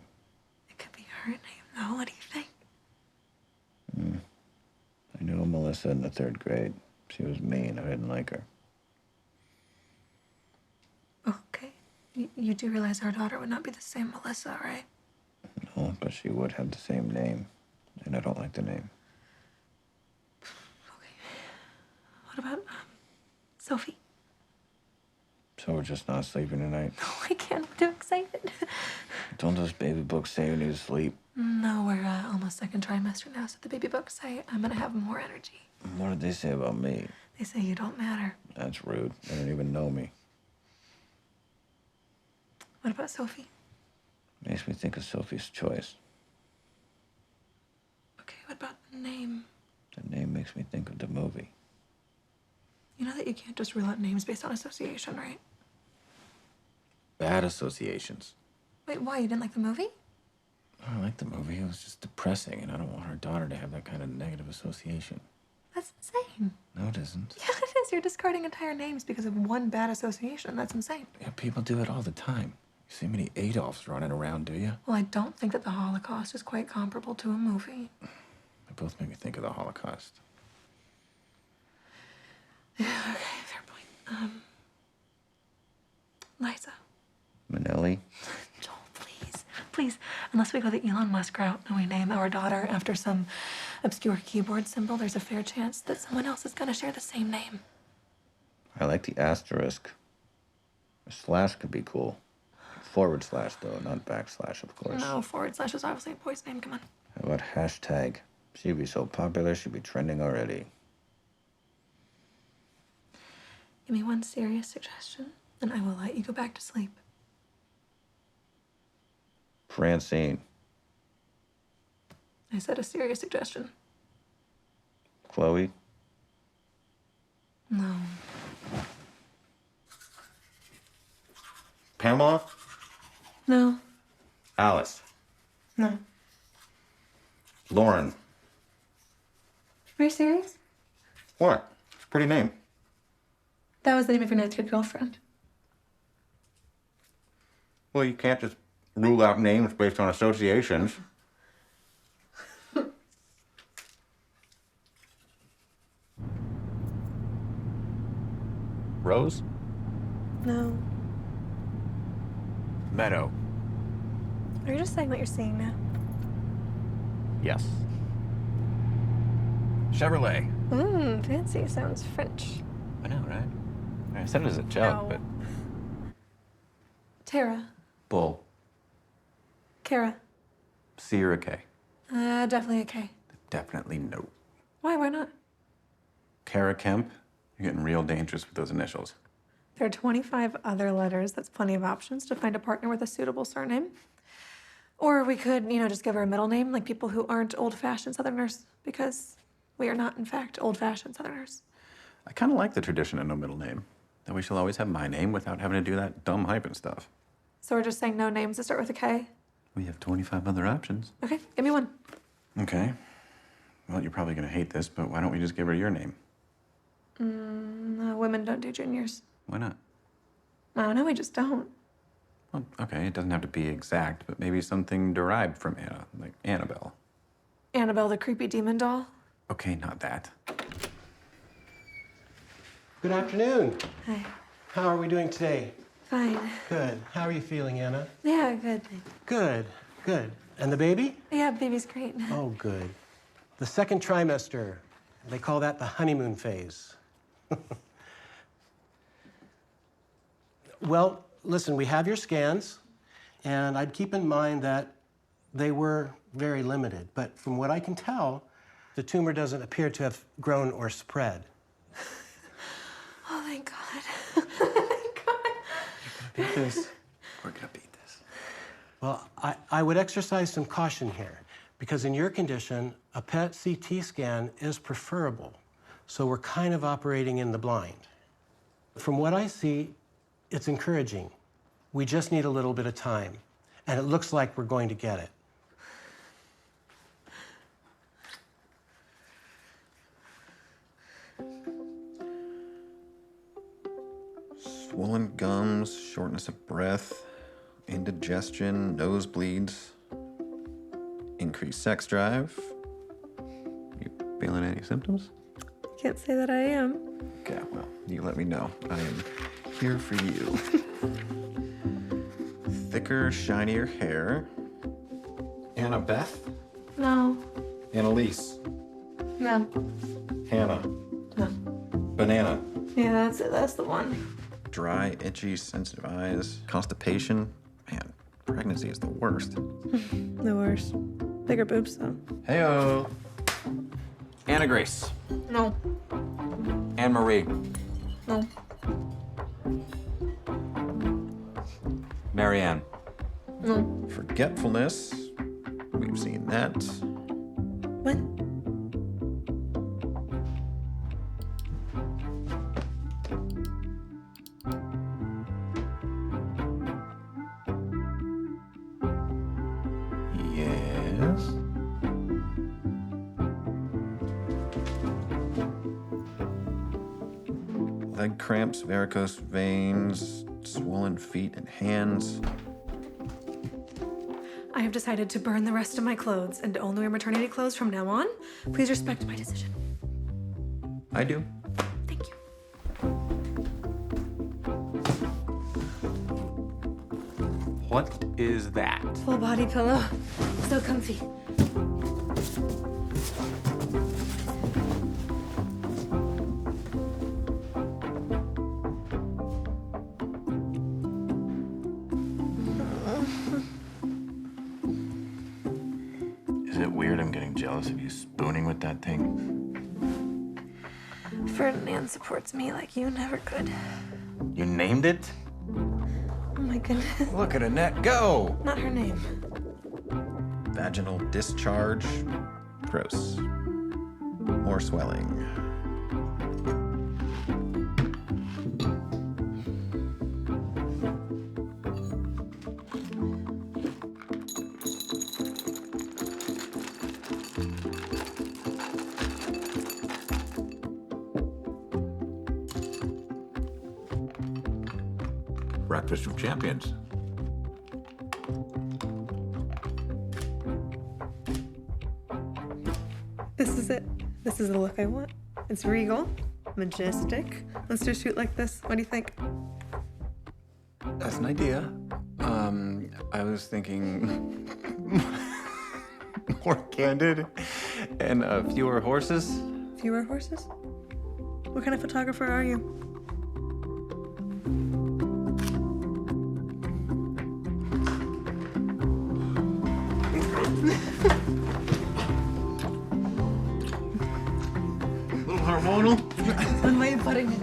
it could be her name though. What do you think? I knew Melissa in the 3rd grade. She was mean. I didn't like her. Okay. You do realize our daughter would not be the same Melissa, right? No, but she would have the same name. And I don't like the name. Okay. What about Sophie? So we're just not sleeping tonight? Oh, I can't. I'm too excited. Don't those baby books say you need to sleep? No, we're almost 2nd trimester now, so the baby books say I'm gonna have more energy. What did they say about me? They say you don't matter. That's rude. They don't even know me. What about Sophie? Makes me think of Sophie's Choice. Okay, what about the name? The name makes me think of the movie. You know that you can't just rule out names based on association, right? Bad associations. Wait, why? You didn't like the movie? I don't like the movie. It was just depressing, and I don't want our daughter to have that kind of negative association. That's insane. No, it isn't. Yeah, it is. You're discarding entire names because of one bad association. That's insane. Yeah, people do it all the time. You see many Adolfs running around, do you? Well, I don't think that the Holocaust is quite comparable to a movie. They both make me think of the Holocaust. Yeah, okay, fair point. Liza. Manelli? Joel, please. Please. Unless we go the Elon Musk route and we name our daughter after some obscure keyboard symbol, there's a fair chance that someone else is gonna share the same name. I like the asterisk. A slash could be cool. Forward slash, though, not backslash, of course. No, forward slash is obviously a boy's name. Come on. How about hashtag? She'd be so popular, she'd be trending already. Give me one serious suggestion, and I will let you go back to sleep. Francine. I said a serious suggestion. Chloe. No. Pamela. No. Alice. No. Lauren. Are you serious? What? It's a pretty name. That was the name of your ninth grade girlfriend. Well, you can't just rule out names based on associations. Rose? No. Meadow. Are you just saying what you're seeing now? Yes. Chevrolet. Fancy. Sounds French. I know, right? I said it as a joke, No. but... Tara. Bull. Kara. C or a K? Definitely a K. Definitely no. Why? Why not? Kara Kemp? You're getting real dangerous with those initials. There are 25 other letters. That's plenty of options to find a partner with a suitable surname. Or we could, just give her a middle name, like people who aren't old-fashioned Southerners, because we are not, in fact, old-fashioned Southerners. I kind of like the tradition of no middle name. That we shall always have my name without having to do that dumb hyphen stuff. So we're just saying no names that start with a K? We have 25 other options. Okay, give me one. Okay. Well, you're probably going to hate this, but why don't we just give her your name? Women don't do juniors. Why not? I don't know, we just don't. Well, okay, it doesn't have to be exact, but maybe something derived from Anna, like Annabelle. Annabelle the creepy demon doll? Okay, not that. Good afternoon. Hi. How are we doing today? Fine. Good. How are you feeling, Anna? Yeah, good. Thanks. Good, good. And the baby? Yeah, baby's great. Oh, good. The second trimester. They call that the honeymoon phase. Well, listen, we have your scans, and I'd keep in mind that they were very limited. But from what I can tell, the tumor doesn't appear to have grown or spread. Oh, thank God. Thank God. Beat this. We're gonna beat this. Well, I would exercise some caution here, because in your condition, a PET CT scan is preferable. So we're kind of operating in the blind. From what I see, it's encouraging. We just need a little bit of time, and it looks like we're going to get it. Swollen gums, shortness of breath, indigestion, nosebleeds, increased sex drive. You feeling any symptoms? Can't say that I am. Okay, well, you let me know. I am here for you. Thicker, shinier hair. Annabeth? No. Annalise? No. Hannah? No. Banana? Yeah, that's it. That's the one. Dry, itchy, sensitive eyes. Constipation? Man, pregnancy is the worst. The worst. Bigger boobs, though. Heyo. Anna Grace. No. Anne Marie. No. Marianne. No. Forgetfulness. We've seen that. What? Yes. Leg cramps, varicose veins, swollen feet and hands. I have decided to burn the rest of my clothes and only wear maternity clothes from now on. Please respect my decision. I do. Thank you. What is that? Full body pillow. So comfy. Is it weird I'm getting jealous of you spooning with that thing? Ferdinand supports me like you never could. You named it? Oh my goodness. Look at Annette go! Not her name. Vaginal discharge. Gross. More swelling. Breakfast of champions. This is it. This is the look I want. It's regal, majestic. Let's do a shoot like this. What do you think? That's an idea. I was thinking more candid and fewer horses. Fewer horses? What kind of photographer are you? Little hormonal. One way of putting it.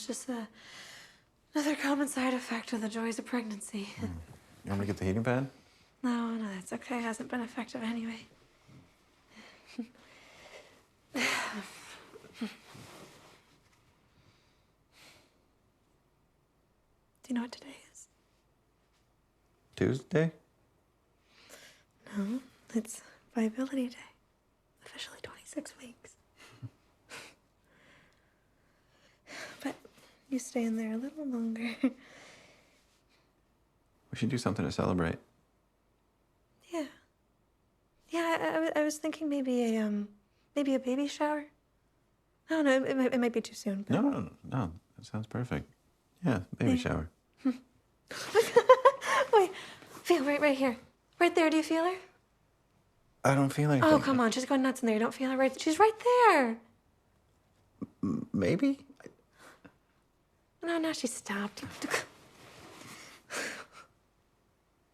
It's just another common side effect of the joys of pregnancy. You want me to get the heating pad? No, that's okay. It hasn't been effective anyway. Do you know what today is? Tuesday? No, it's Viability Day. Officially 26 weeks. But you stay in there a little longer. We should do something to celebrate. Yeah. Yeah, I was thinking maybe a baby shower. I don't know, it might be too soon. But... No, that sounds perfect. Yeah, baby shower. Wait, feel right here. Right there, do you feel her? I don't feel anything. Oh, come on, she's going nuts in there. You don't feel her, right? She's right there. Maybe? No, now she stopped.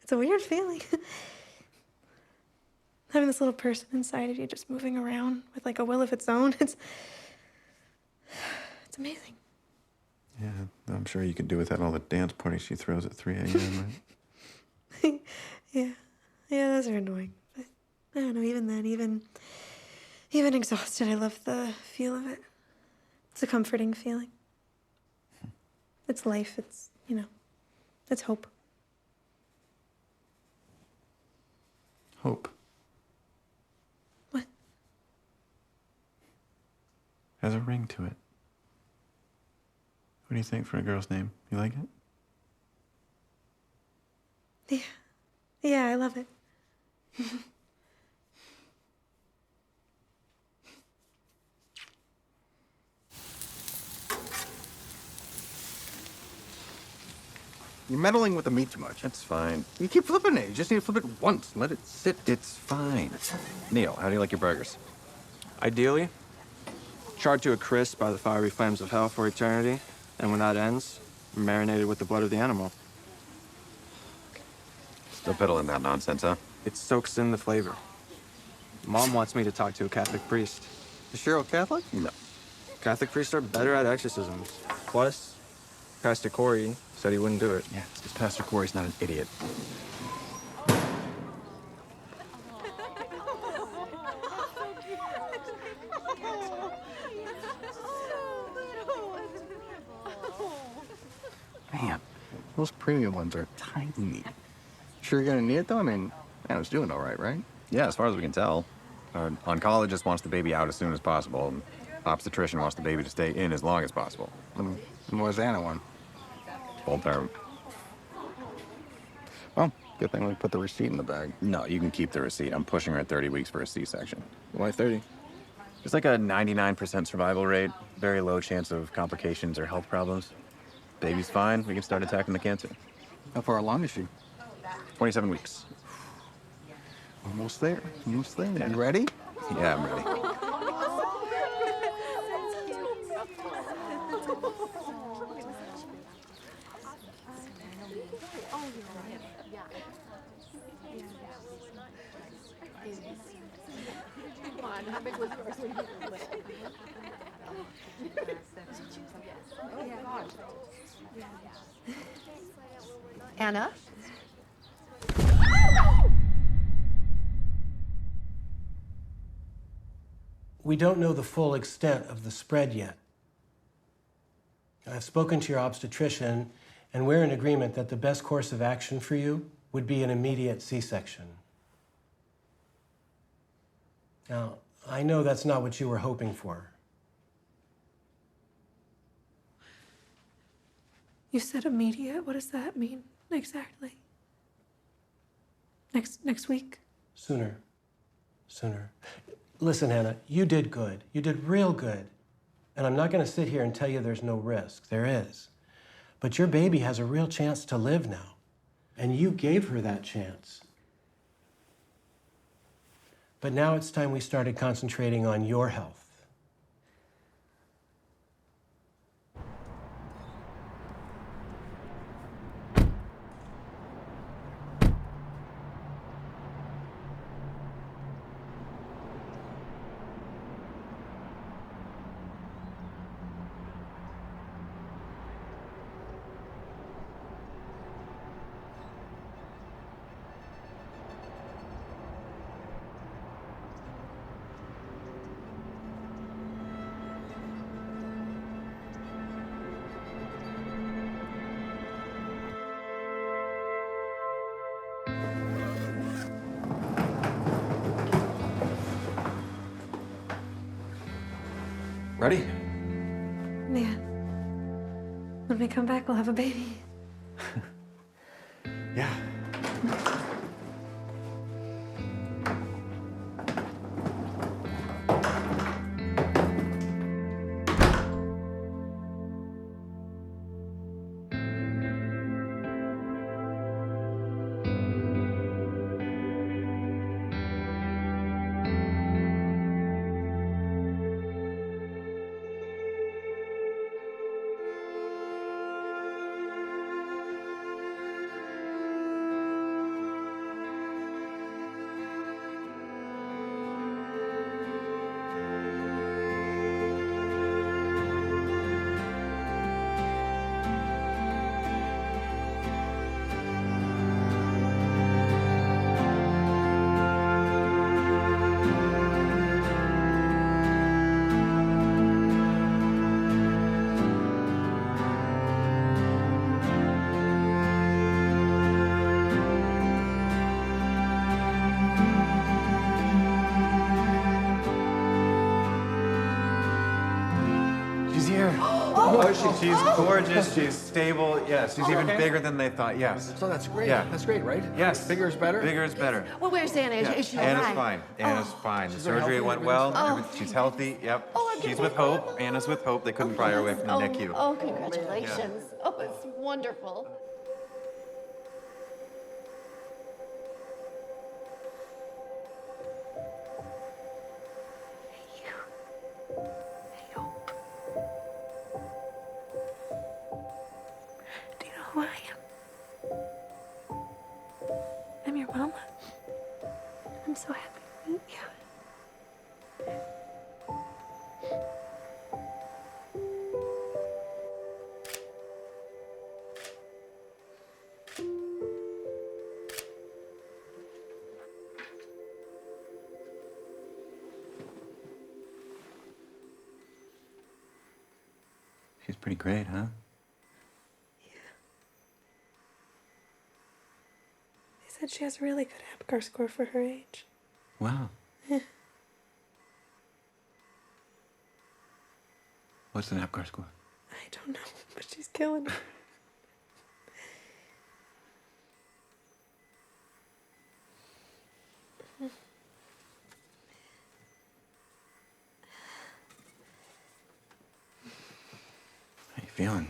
It's a weird feeling. Having this little person inside of you just moving around with like a will of its own. It's amazing. Yeah, I'm sure you could do without all the dance parties she throws at 3 a.m., right? Yeah, those are annoying. But I don't know, even then, even exhausted, I love the feel of it. It's a comforting feeling. It's life, it's hope. Hope. What? Has a ring to it. What do you think for a girl's name? You like it? Yeah, I love it. You're meddling with the meat too much. That's fine. You keep flipping it. You just need to flip it once and let it sit. It's fine. Neil, how do you like your burgers? Ideally, charred to a crisp by the fiery flames of hell for eternity, and when that ends, marinated with the blood of the animal. Still peddling that nonsense, huh? It soaks in the flavor. Mom wants me to talk to a Catholic priest. Is Cheryl Catholic? No. Catholic priests are better at exorcisms. Plus, Pastor Corey said he wouldn't do it. Yeah, because Pastor Corey's not an idiot. Man, those premium ones are tiny. Sure you're gonna need it though? I mean, man, it's doing all right? Yeah, as far as we can tell. Our oncologist wants the baby out as soon as possible, and obstetrician wants the baby to stay in as long as possible. And what's Anna one? Full term. Well, good thing we put the receipt in the bag. No, you can keep the receipt. I'm pushing her at 30 weeks for a C-section. Why 30? There's like a 99% survival rate, very low chance of complications or health problems. Baby's fine, we can start attacking the cancer. How far along is she? 27 weeks. Almost there. Yeah. You ready? Yeah, I'm ready. Anna? We don't know the full extent of the spread yet. I've spoken to your obstetrician, and we're in agreement that the best course of action for you would be an immediate C-section. Now, I know that's not what you were hoping for. You said immediate? What does that mean exactly? Next week? Sooner. Listen, Hannah, you did good. You did real good. And I'm not going to sit here and tell you there's no risk. There is. But your baby has a real chance to live now. And you gave her that chance. But now it's time we started concentrating on your health. Ready? Yeah. When we come back, we'll have a baby. Yeah. She's here. She's gorgeous. She's stable. Yes, she's even bigger than they thought. Yes. So that's great. Yeah. That's great, right? Yes. Bigger is better? Bigger is better. Well, where's Anna? Yeah. Is she Anna's all right? fine. Anna's fine. The very surgery healthy, went well. everything's She's healthy. Yep. Oh, I'm She's getting with Hope. Anna's with Hope. They couldn't pry her away from the NICU. Oh, congratulations. Oh, it's wonderful. Do you know who I am? I'm your mama. I'm so happy to meet you. She's pretty great, huh? They said she has a really good APGAR score for her age. Wow. What's an APGAR score? I don't know, but she's killing it. How you feeling?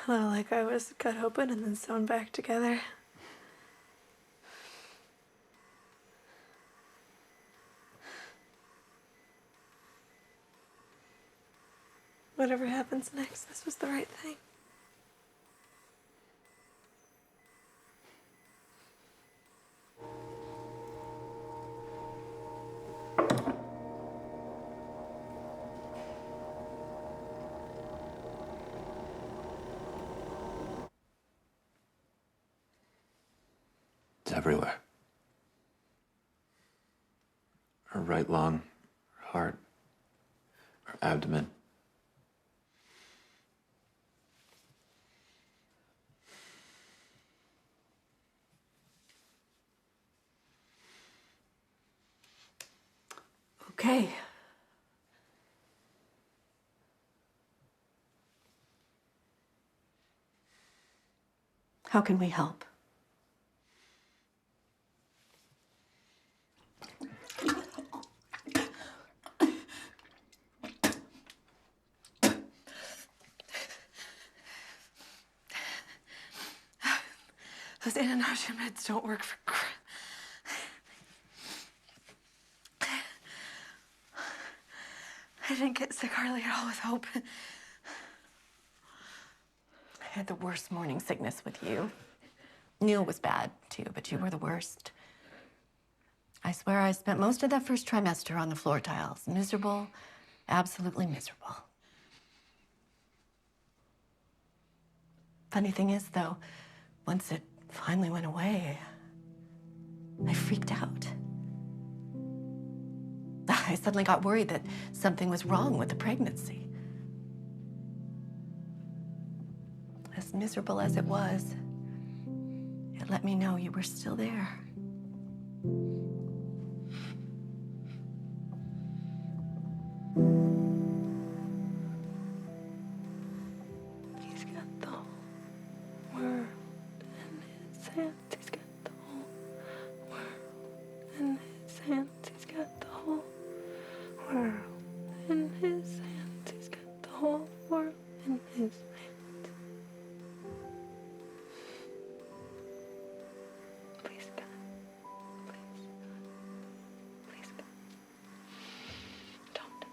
Well, like I was cut open and then sewn back together. Whatever happens next, this was the right thing. It's everywhere. Her right lung, her heart, her abdomen. Okay. How can we help? Those antinausea meds don't work for crap. I didn't get sick hardly at all with Hope. I had the worst morning sickness with you. Neil was bad, too, but you were the worst. I swear I spent most of that first trimester on the floor tiles. Miserable, absolutely miserable. Funny thing is, though, once it finally went away, I freaked out. I suddenly got worried that something was wrong with the pregnancy. As miserable as it was, it let me know you were still there. hands, he's got the whole world. In his hands, he's got the whole world. In his hands, he's got the whole world in his hands. Please, God. Please, God. Please, God. Don't.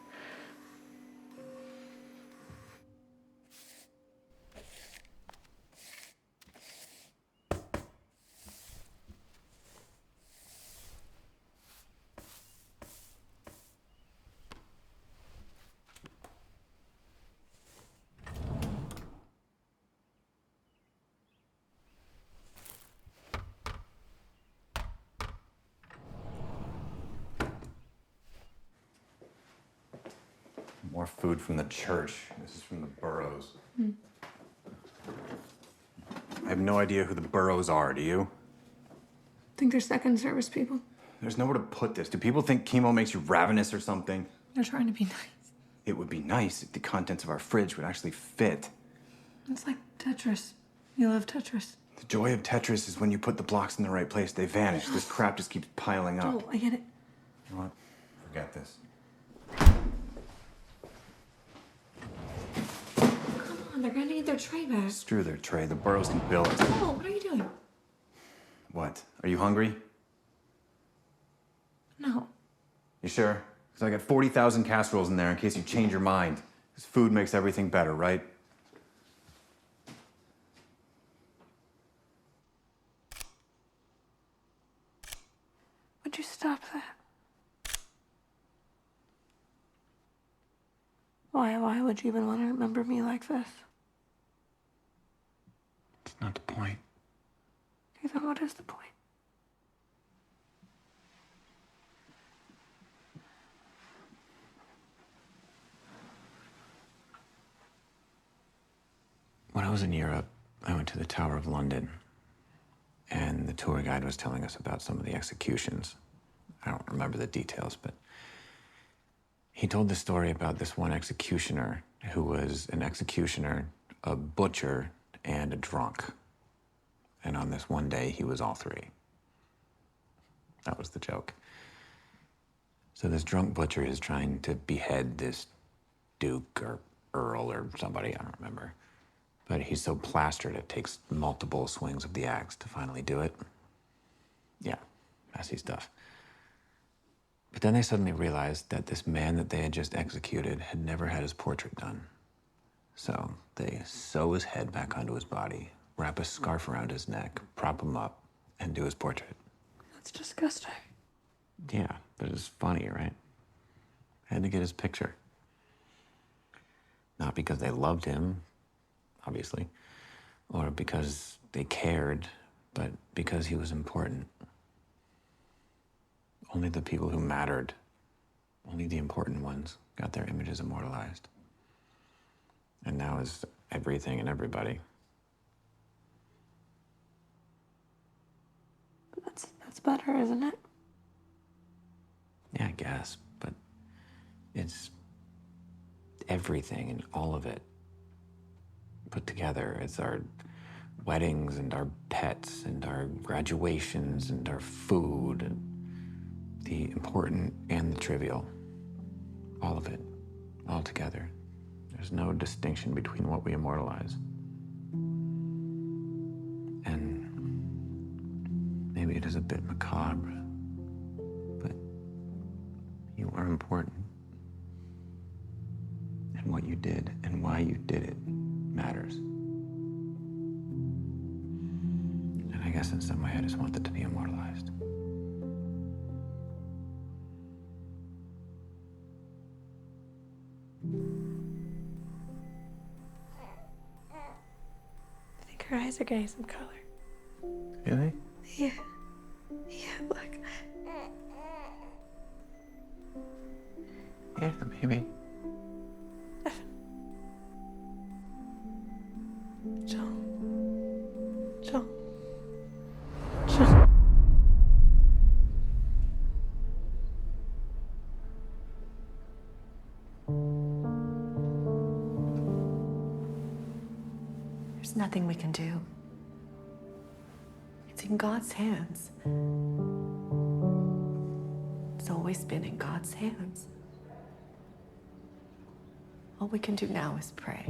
More food from the church. This is from the Burrows. I have no idea who the Burrows are, do you? Think they're second service people? There's nowhere to put this. Do people think chemo makes you ravenous or something? They're trying to be nice. It would be nice if the contents of our fridge would actually fit. It's like Tetris. You love Tetris. The joy of Tetris is when you put the blocks in the right place, they vanish. This crap just keeps piling up. Oh, I get it. You know what? Forget this. Come on, they're gonna need their tray back. Screw their tray. The Burrows can bill it. Oh, what are you doing? What? Are you hungry? No. You sure? Because I got 40,000 casseroles in there in case you change your mind. Because food makes everything better, right? Would you stop that? Why would you even want to remember me like this? It's not the point. Okay, then what is the point? When I was in Europe, I went to the Tower of London, and the tour guide was telling us about some of the executions. I don't remember the details, but he told the story about this one executioner who was an executioner, a butcher, and a drunk. And on this one day, he was all three. That was the joke. So this drunk butcher is trying to behead this duke or earl or somebody, I don't remember. But he's so plastered it takes multiple swings of the axe to finally do it. Yeah, messy stuff. But then they suddenly realized that this man that they had just executed had never had his portrait done. So they sew his head back onto his body, wrap a scarf around his neck, prop him up, and do his portrait. That's disgusting. Yeah, but it's funny, right? Had to get his picture. Not because they loved him, obviously, or because they cared, but because he was important. Only the people who mattered, only the important ones, got their images immortalized. And now is everything and everybody. That's better, isn't it? Yeah, I guess, but it's everything and all of it put together. It's our weddings and our pets and our graduations and our food and the important and the trivial. All of it, all together. There's no distinction between what we immortalize. And maybe it is a bit macabre, but you are important. And what you did and why you did it matters. And I guess in some way I just want that to be immortalized. I think her eyes are getting some color. Really? Yeah. Yeah, look. Yeah, maybe. Joel. There's nothing we can do. It's It's in God's hands. It's always been in God's hands. All we can do now is pray.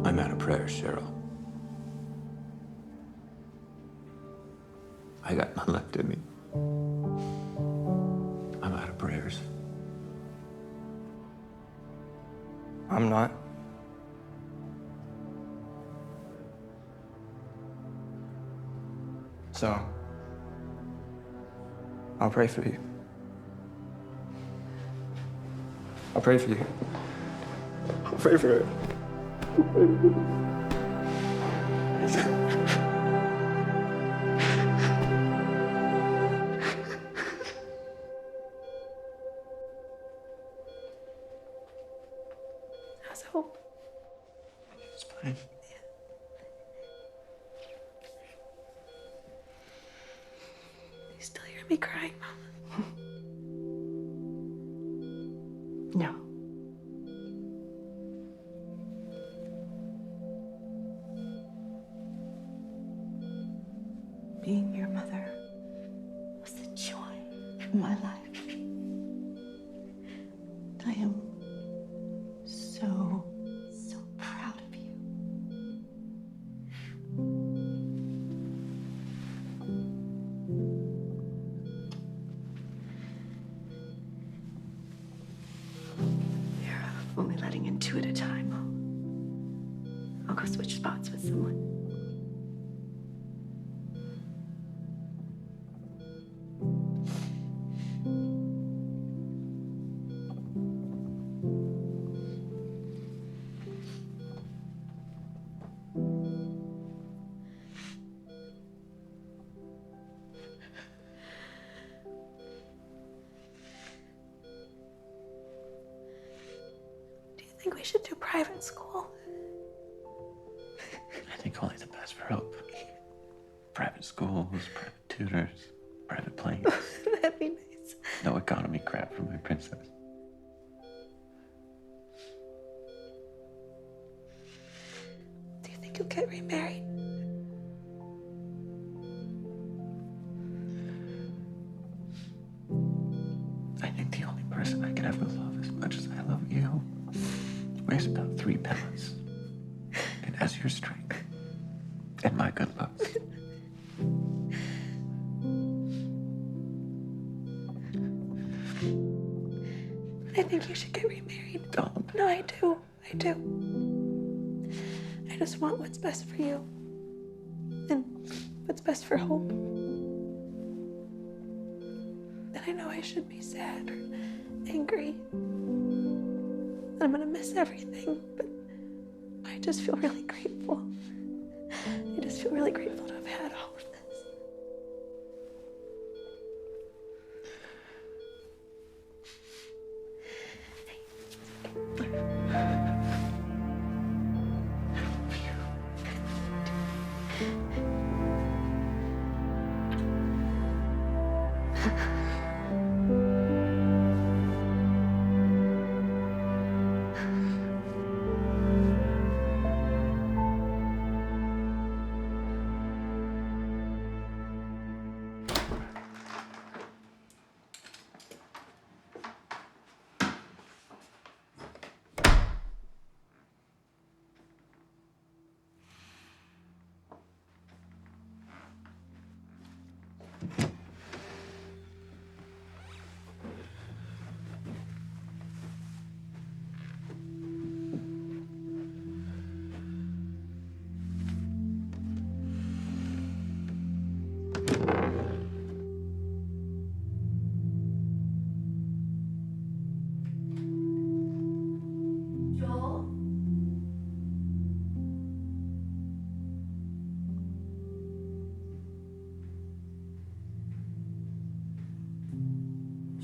I'm out of prayers, Cheryl. I got none left in me. I'm out of prayers. I'm not. So, I'll pray for you. I'll pray for you. I'll pray for it. How's hope? It's fine. You still hear me crying, Mama? No. Being your mother was the joy of my life. I am so proud of you. You're only letting in 2 at a time. I'll go switch spots with someone. Do you think we should do private school? I think only the best for Hope. Private schools, private tutors, private planes. That'd be nice. No economy crap for my princess. Do you think you'll get remarried? I think the only person I could ever love as much as I love you weighs about 3 pounds. And has your strength and my good looks. I think you should get remarried. Don't. No, I do. I do. I just want what's best for you. And what's best for Hope. And I know I should be sad or angry. And I'm gonna miss everything, but I just feel really grateful. I just feel really grateful to have had all of this.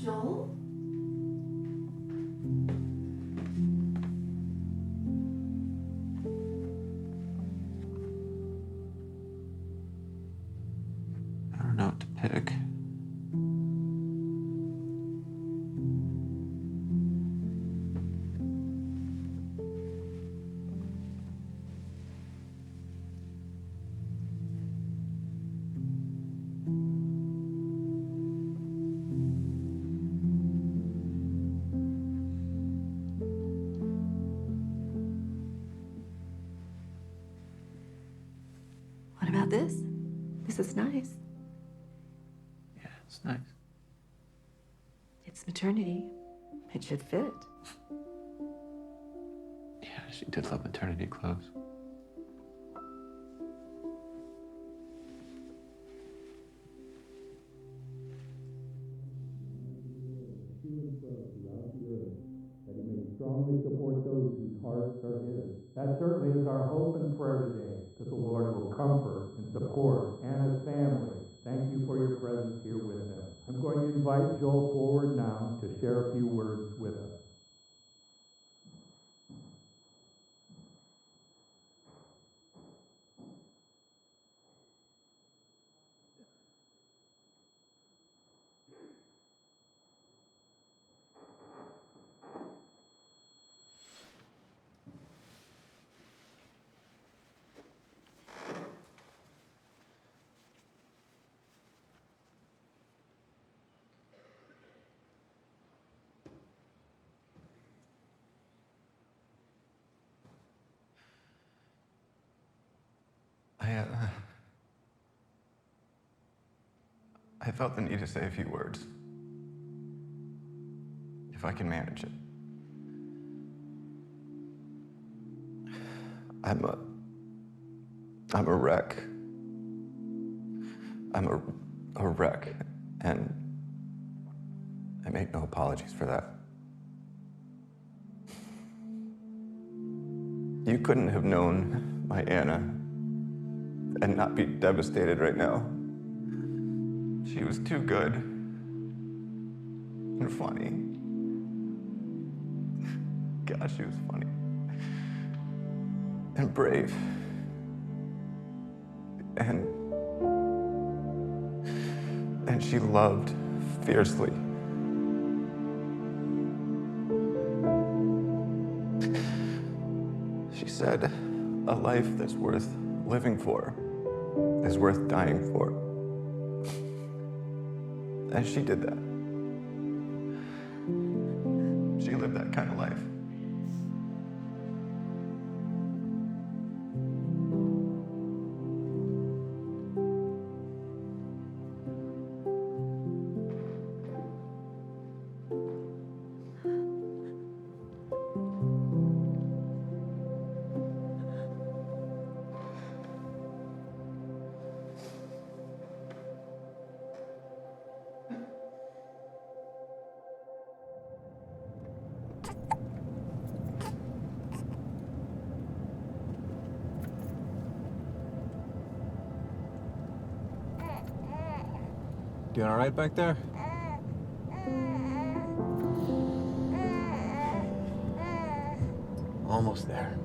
Joel? I don't know what to pick. about this? This is nice. Yeah, it's nice. It's maternity. It should fit. Yeah, she did love maternity clothes. That he may strongly support those whose hearts are his. That certainly is our hope and prayer today, that the Lord will comfort and support Anna's family. Thank you for your presence here with them. I'm going to invite Joel forward now to share a few words with us. I felt the need to say a few words. If I can manage it. I'm a wreck. I'm a wreck, and I make no apologies for that. You couldn't have known my Anna and not be devastated right now. She was too good and funny. God, she was funny. And brave. And she loved fiercely. She said, a life that's worth living for is worth dying for. And she did that. She lived that kind of life. Doing all right back there? Almost there.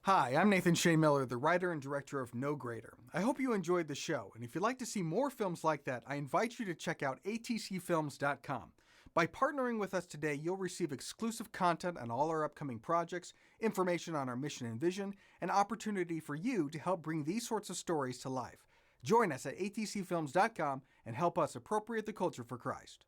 Hi, I'm Nathan Shea Miller, the writer and director of No Greater. I hope you enjoyed the show, and if you'd like to see more films like that, I invite you to check out atcfilms.com. By partnering with us today, you'll receive exclusive content on all our upcoming projects, information on our mission and vision, and opportunity for you to help bring these sorts of stories to life. Join us at atcfilms.com and help us appropriate the culture for Christ.